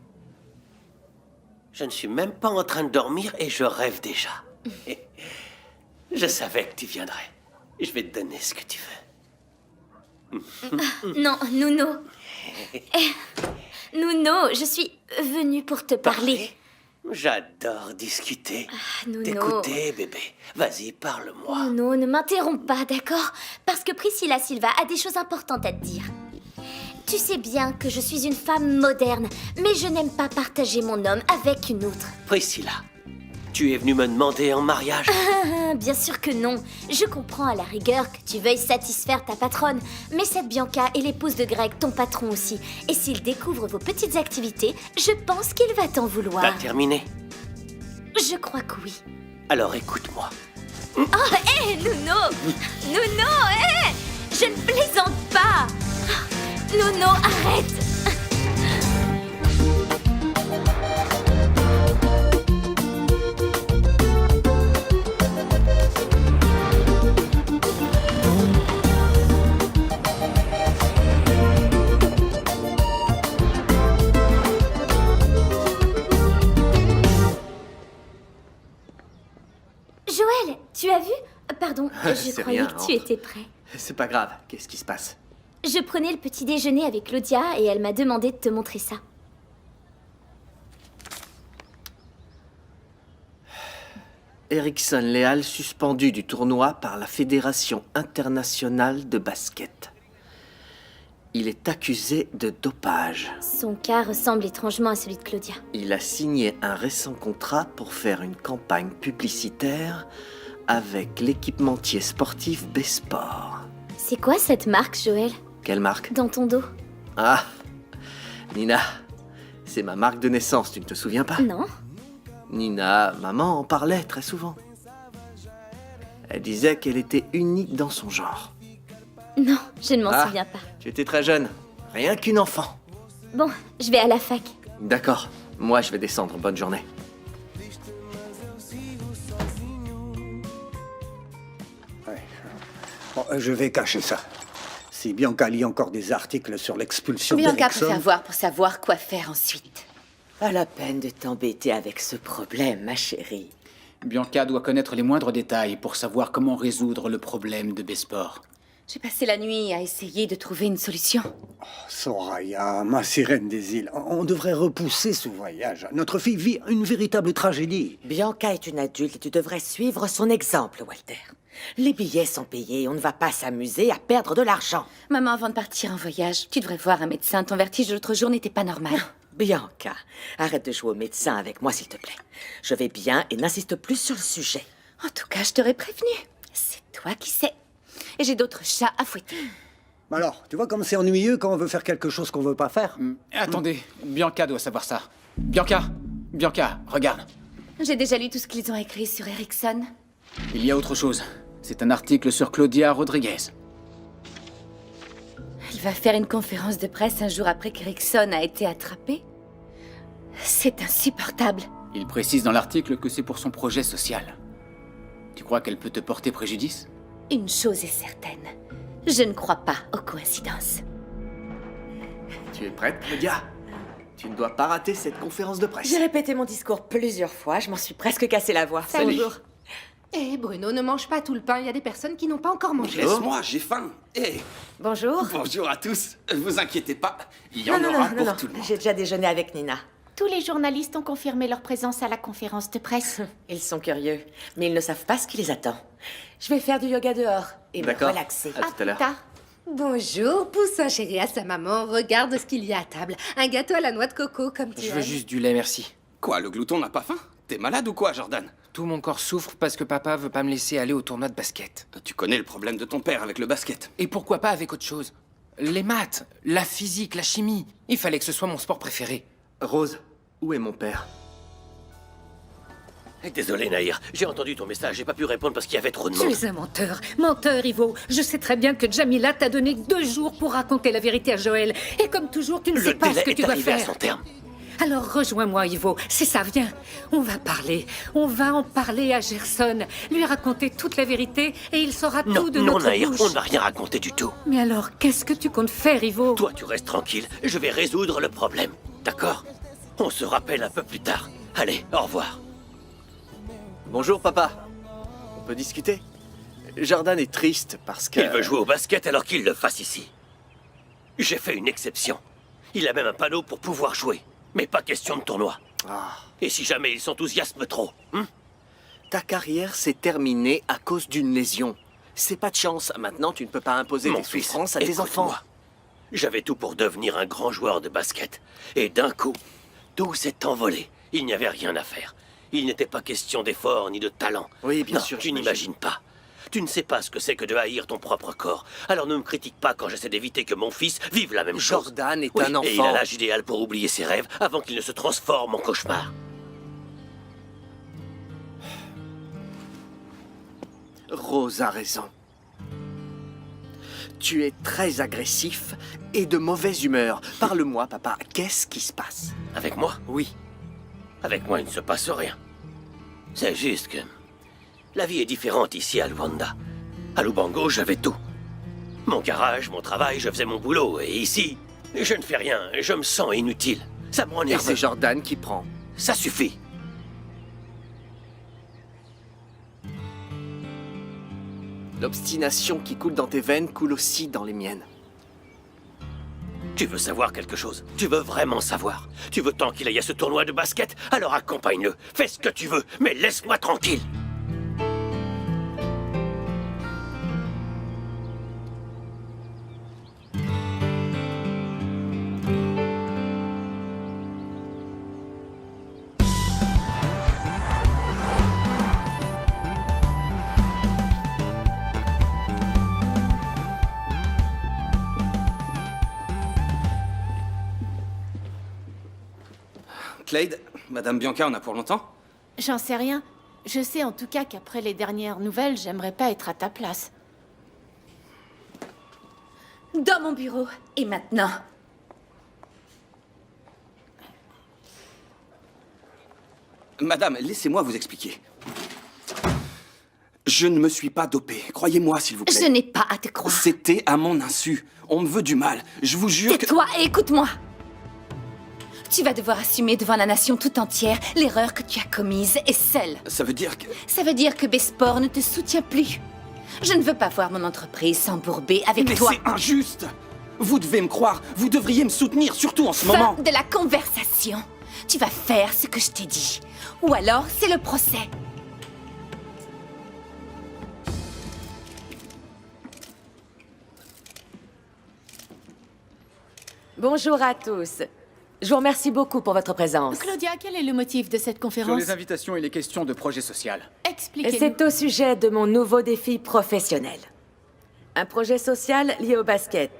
Je ne suis même pas en train de dormir et je rêve déjà. Je savais que tu viendrais. Je vais te donner ce que tu veux. Non, Nuno. Nuno, je suis venue pour te parler. J'adore discuter. Nuno. T'écouter, bébé. Vas-y, parle-moi. Nuno, ne m'interromps pas, d'accord? Parce que Priscilla Silva a des choses importantes à te dire. Tu sais bien que je suis une femme moderne, mais je n'aime pas partager mon homme avec une autre. Priscilla, tu es venue me demander en mariage? Bien sûr que non. Je comprends à la rigueur que tu veuilles satisfaire ta patronne, mais cette Bianca est l'épouse de Greg, ton patron aussi. Et s'il découvre vos petites activités, je pense qu'il va t'en vouloir. T'as terminé? Je crois que oui. Alors écoute-moi. Oh, hé, Nuno! Nuno, hé! Je ne plaisante pas! Nuno, arrête! Joël, tu as vu? Pardon, je C'est croyais rien, que tu entre. étais prêt. C'est pas grave, qu'est-ce qui se passe? Je prenais le petit déjeuner avec Claudia et elle m'a demandé de te montrer ça. Erickson Leal suspendu du tournoi par la Fédération internationale de basket. Il est accusé de dopage. Son cas ressemble étrangement à celui de Claudia. Il a signé un récent contrat pour faire une campagne publicitaire avec l'équipementier sportif B-Sport. C'est quoi cette marque, Joël? Quelle marque? Dans ton dos? Ah, Nina, c'est ma marque de naissance, tu ne te souviens pas? Non. Nina, maman en parlait très souvent. Elle disait qu'elle était unique dans son genre. Non, je ne m'en souviens pas. Tu étais très jeune, rien qu'une enfant. Bon, je vais à la fac. D'accord, moi je vais descendre, bonne journée. Bon, je vais cacher ça. Si Bianca lit encore des articles sur l'expulsion Bianca d'Erickson... préfère voir pour savoir quoi faire ensuite. Pas la peine de t'embêter avec ce problème, ma chérie. Bianca doit connaître les moindres détails pour savoir comment résoudre le problème de Besport. J'ai passé la nuit à essayer de trouver une solution. Soraya, ma sirène des îles, on devrait repousser ce voyage. Notre fille vit une véritable tragédie. Bianca est une adulte et tu devrais suivre son exemple, Walter. Les billets sont payés, on ne va pas s'amuser à perdre de l'argent. Maman, avant de partir en voyage, tu devrais voir un médecin. Ton vertige l'autre jour n'était pas normal. Bianca, arrête de jouer au médecin avec moi, s'il te plaît. Je vais bien et n'insiste plus sur le sujet. En tout cas, je t'aurais prévenu. C'est toi qui sais. Et j'ai d'autres chats à fouetter. Alors, tu vois comme c'est ennuyeux quand on veut faire quelque chose qu'on veut pas faire. Attendez, Bianca doit savoir ça. Bianca, regarde. J'ai déjà lu tout ce qu'ils ont écrit sur Erickson. Il y a autre chose. C'est un article sur Claudia Rodriguez. Il va faire une conférence de presse un jour après qu'Erickson a été attrapé. C'est insupportable. Il précise dans l'article que c'est pour son projet social. Tu crois qu'elle peut te porter préjudice? Une chose est certaine. Je ne crois pas aux coïncidences. Tu es prête, Claudia? Tu ne dois pas rater cette conférence de presse. J'ai répété mon discours plusieurs fois, je m'en suis presque cassé la voix. Bonjour. Eh, Bruno, ne mange pas tout le pain, il y a des personnes qui n'ont pas encore mangé. Laisse-moi, j'ai faim. Bonjour. Bonjour à tous. Vous inquiétez pas, il y en aura pour tout le monde. J'ai déjà déjeuné avec Nina. Tous les journalistes ont confirmé leur présence à la conférence de presse. Ils sont curieux, mais ils ne savent pas ce qui les attend. Je vais faire du yoga dehors et me relaxer. À tout à l'heure. Bonjour, Poussin chéri à sa maman. Regarde ce qu'il y a à table. Un gâteau à la noix de coco comme tu Je aimes. veux juste du lait, merci. Quoi, le glouton n'a pas faim? T'es malade ou quoi, Jordan? Tout mon corps souffre parce que papa veut pas me laisser aller au tournoi de basket. Tu connais le problème de ton père avec le basket. Et pourquoi pas avec autre chose? Les maths, la physique, la chimie. Il fallait que ce soit mon sport préféré. Rose, où est mon père? Désolé, Nahir. J'ai entendu ton message. J'ai pas pu répondre parce qu'il y avait trop de Tu monde. es un menteur. Menteur, Ivo. Je sais très bien que Jamila t'a donné 2 jours pour raconter la vérité à Joël. Et comme toujours, tu ne sais pas ce que tu dois faire. À son terme. Alors rejoins-moi, Ivo. C'est ça, viens. On va parler. On va en parler à Gerson. Lui raconter toute la vérité et il saura tout de Non, notre Nahir, bouche. on ne va rien raconter du tout. Mais alors, qu'est-ce que tu comptes faire, Ivo? Toi, tu restes tranquille. Je vais résoudre le problème. D'accord? On se rappelle un peu plus tard. Allez, au revoir. Bonjour, papa. On peut discuter? Jordan est triste parce que... Il veut jouer au basket alors qu'il le fasse ici. J'ai fait une exception. Il a même un panneau pour pouvoir jouer. Mais pas question de tournoi. Et si jamais il s'enthousiasme trop, Ta carrière s'est terminée à cause d'une lésion. C'est pas de chance. Maintenant, tu ne peux pas imposer tes souffrances à tes enfants. écoute-moi. J'avais tout pour devenir un grand joueur de basket. Et d'un coup, tout s'est envolé. Il n'y avait rien à faire. Il n'était pas question d'effort ni de talent. Oui, bien Non, sûr. tu n'imagines pas. Tu ne sais pas ce que c'est que de haïr ton propre corps. Alors ne me critique pas quand j'essaie d'éviter que mon fils vive la même chose. Jordan est Oui, un enfant. Et il a l'âge idéal pour oublier ses rêves avant qu'il ne se transforme en cauchemar. Rose a raison. Tu es très agressif et de mauvaise humeur. Parle-moi, papa. Qu'est-ce qui se passe? Avec moi? Oui. Avec moi, il ne se passe rien. C'est juste que... la vie est différente ici à Luanda. À Lubango, j'avais tout. Mon garage, mon travail, je faisais mon boulot. Et ici, je ne fais rien. Je me sens inutile. Ça me rend Et nerveux. c'est Jordan qui prend. Ça suffit. L'obstination qui coule dans tes veines coule aussi dans les miennes. Tu veux savoir quelque chose? Tu veux vraiment savoir? Tu veux tant qu'il aille à ce tournoi de basket? Alors accompagne-le. Fais ce que tu veux, mais laisse-moi tranquille. Clyde, Madame Bianca en a pour longtemps? J'en sais rien. Je sais en tout cas qu'après les dernières nouvelles, j'aimerais pas être à ta place. Dans mon bureau. Et maintenant? Madame, laissez-moi vous expliquer. Je ne me suis pas dopé. Croyez-moi, s'il vous plaît. Je n'ai pas à te croire. C'était à mon insu. On me veut du mal. Je vous jure que... Tais-toi et écoute-moi. Tu vas devoir assumer devant la nation tout entière l'erreur que tu as commise et seule. Ça veut dire que... Ça veut dire que Besport ne te soutient plus. Je ne veux pas voir mon entreprise s'embourber avec Mais toi. c'est injuste! Vous devez me croire, vous devriez me soutenir, surtout en ce moment. Fin de la conversation. Tu vas faire ce que je t'ai dit. Ou alors, c'est le procès. Bonjour à tous. Je vous remercie beaucoup pour votre présence. Claudia, quel est le motif de cette Sur conférence? les invitations, il est question de projet social. Expliquez-nous. C'est au sujet de mon nouveau défi professionnel. Un projet social lié au basket.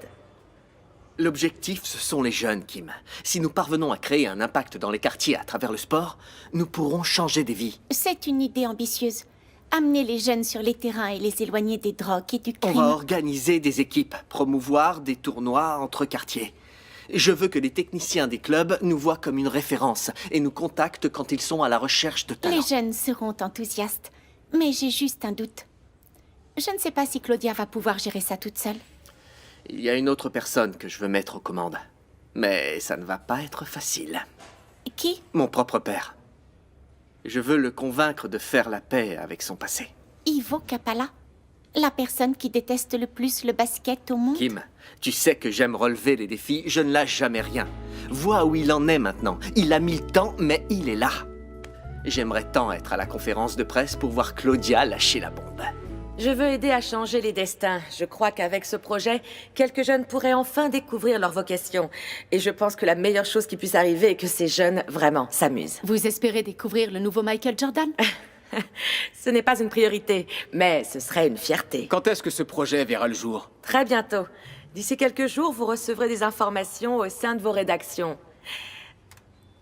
L'objectif, ce sont les jeunes, Kim. Si nous parvenons à créer un impact dans les quartiers à travers le sport, nous pourrons changer des vies. C'est une idée ambitieuse. Amener les jeunes sur les terrains et les éloigner des drogues et du On crime. va organiser des équipes, promouvoir des tournois entre quartiers. Je veux que les techniciens des clubs nous voient comme une référence et nous contactent quand ils sont à la recherche de talents. Les jeunes seront enthousiastes. Mais j'ai juste un doute. Je ne sais pas si Claudia va pouvoir gérer ça toute seule. Il y a une autre personne que je veux mettre aux commandes. Mais ça ne va pas être facile. Qui? Mon propre père. Je veux le convaincre de faire la paix avec son passé. Ivo Capala? La personne qui déteste le plus le basket au monde? Kim, tu sais que j'aime relever les défis, je ne lâche jamais rien. Vois où il en est maintenant. Il a mis le temps, mais il est là. J'aimerais tant être à la conférence de presse pour voir Claudia lâcher la bombe. Je veux aider à changer les destins. Je crois qu'avec ce projet, quelques jeunes pourraient enfin découvrir leur vocation. Et je pense que la meilleure chose qui puisse arriver est que ces jeunes, vraiment, s'amusent. Vous espérez découvrir le nouveau Michael Jordan? Ce n'est pas une priorité, mais ce serait une fierté. Quand est-ce que ce projet verra le jour? Très bientôt. D'ici quelques jours, vous recevrez des informations au sein de vos rédactions.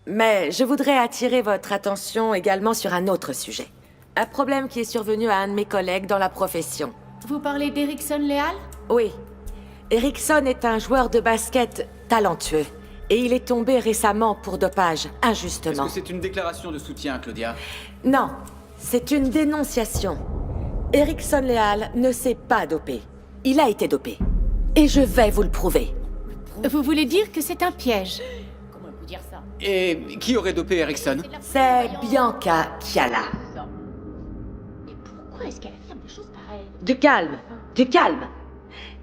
Mais je voudrais attirer votre attention également sur un autre sujet. Un problème qui est survenu à un de mes collègues dans la profession. Vous parlez d'Erickson Léal? Oui. Erickson est un joueur de basket talentueux. Et il est tombé récemment pour dopage, injustement. Est-ce que c'est une déclaration de soutien, Claudia? Non, c'est une dénonciation. Erickson Léal ne s'est pas dopé. Il a été dopé. Et je vais vous le prouver. Vous voulez dire que c'est un piège? Comment vous dire ça? Et qui aurait dopé Erickson? C'est Bianca Chiala. Pourquoi est-ce qu'elle affirme des choses pareilles? Du calme, du calme.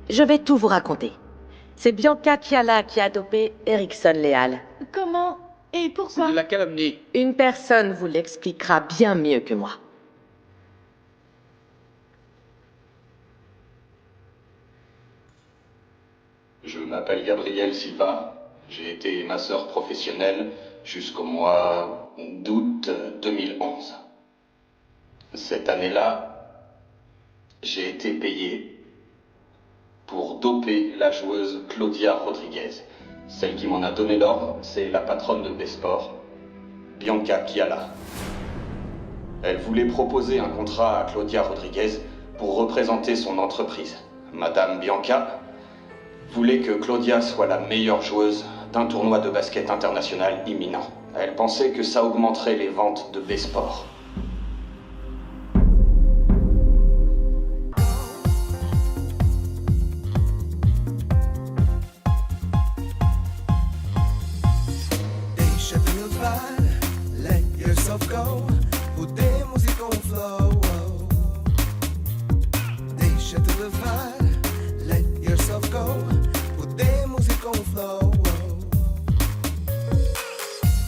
Je vais tout vous raconter. C'est Bianca Chiala qui a dopé Erickson Léal. Comment? Et pourquoi? C'est de la calomnie. Une personne vous l'expliquera bien mieux que moi. Je m'appelle Gabriel Silva. J'ai été masseur professionnel jusqu'au mois d'août 2011. Cette année-là, j'ai été payé pour doper la joueuse Claudia Rodriguez. Celle qui m'en a donné l'ordre, c'est la patronne de Besport, Bianca Chiala. Elle voulait proposer un contrat à Claudia Rodriguez pour représenter son entreprise. Madame Bianca voulait que Claudia soit la meilleure joueuse d'un tournoi de basket international imminent. Elle pensait que ça augmenterait les ventes de Besport. Deixa-te levar, let yourself go. Podemos ir com o flow. Deixa-te levar, let yourself go. Podemos ir com o flow.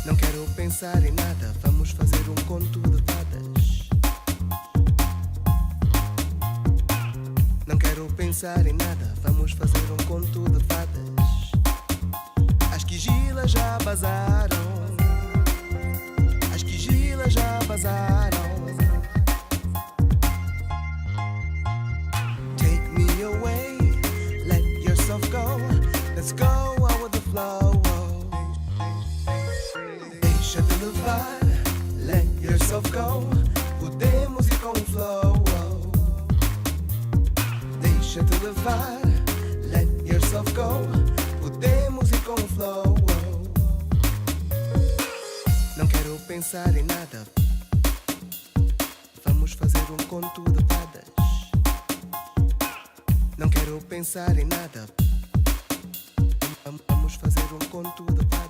Não quero pensar em nada, vamos fazer um conto de fadas. Não quero pensar em nada, vamos fazer um conto de fadas. As quigilas já vazaram. As quigilas já vazaram. Take me away, let yourself go. Let's go out with the flow. Deixa-te levar, let yourself go. Podemos ir com o flow. Deixa-te levar, let yourself go. Podemos ir com o flow. Não quero pensar em nada. Vamos fazer um conto de fadas. Não quero pensar em nada. Vamos fazer um conto de fadas.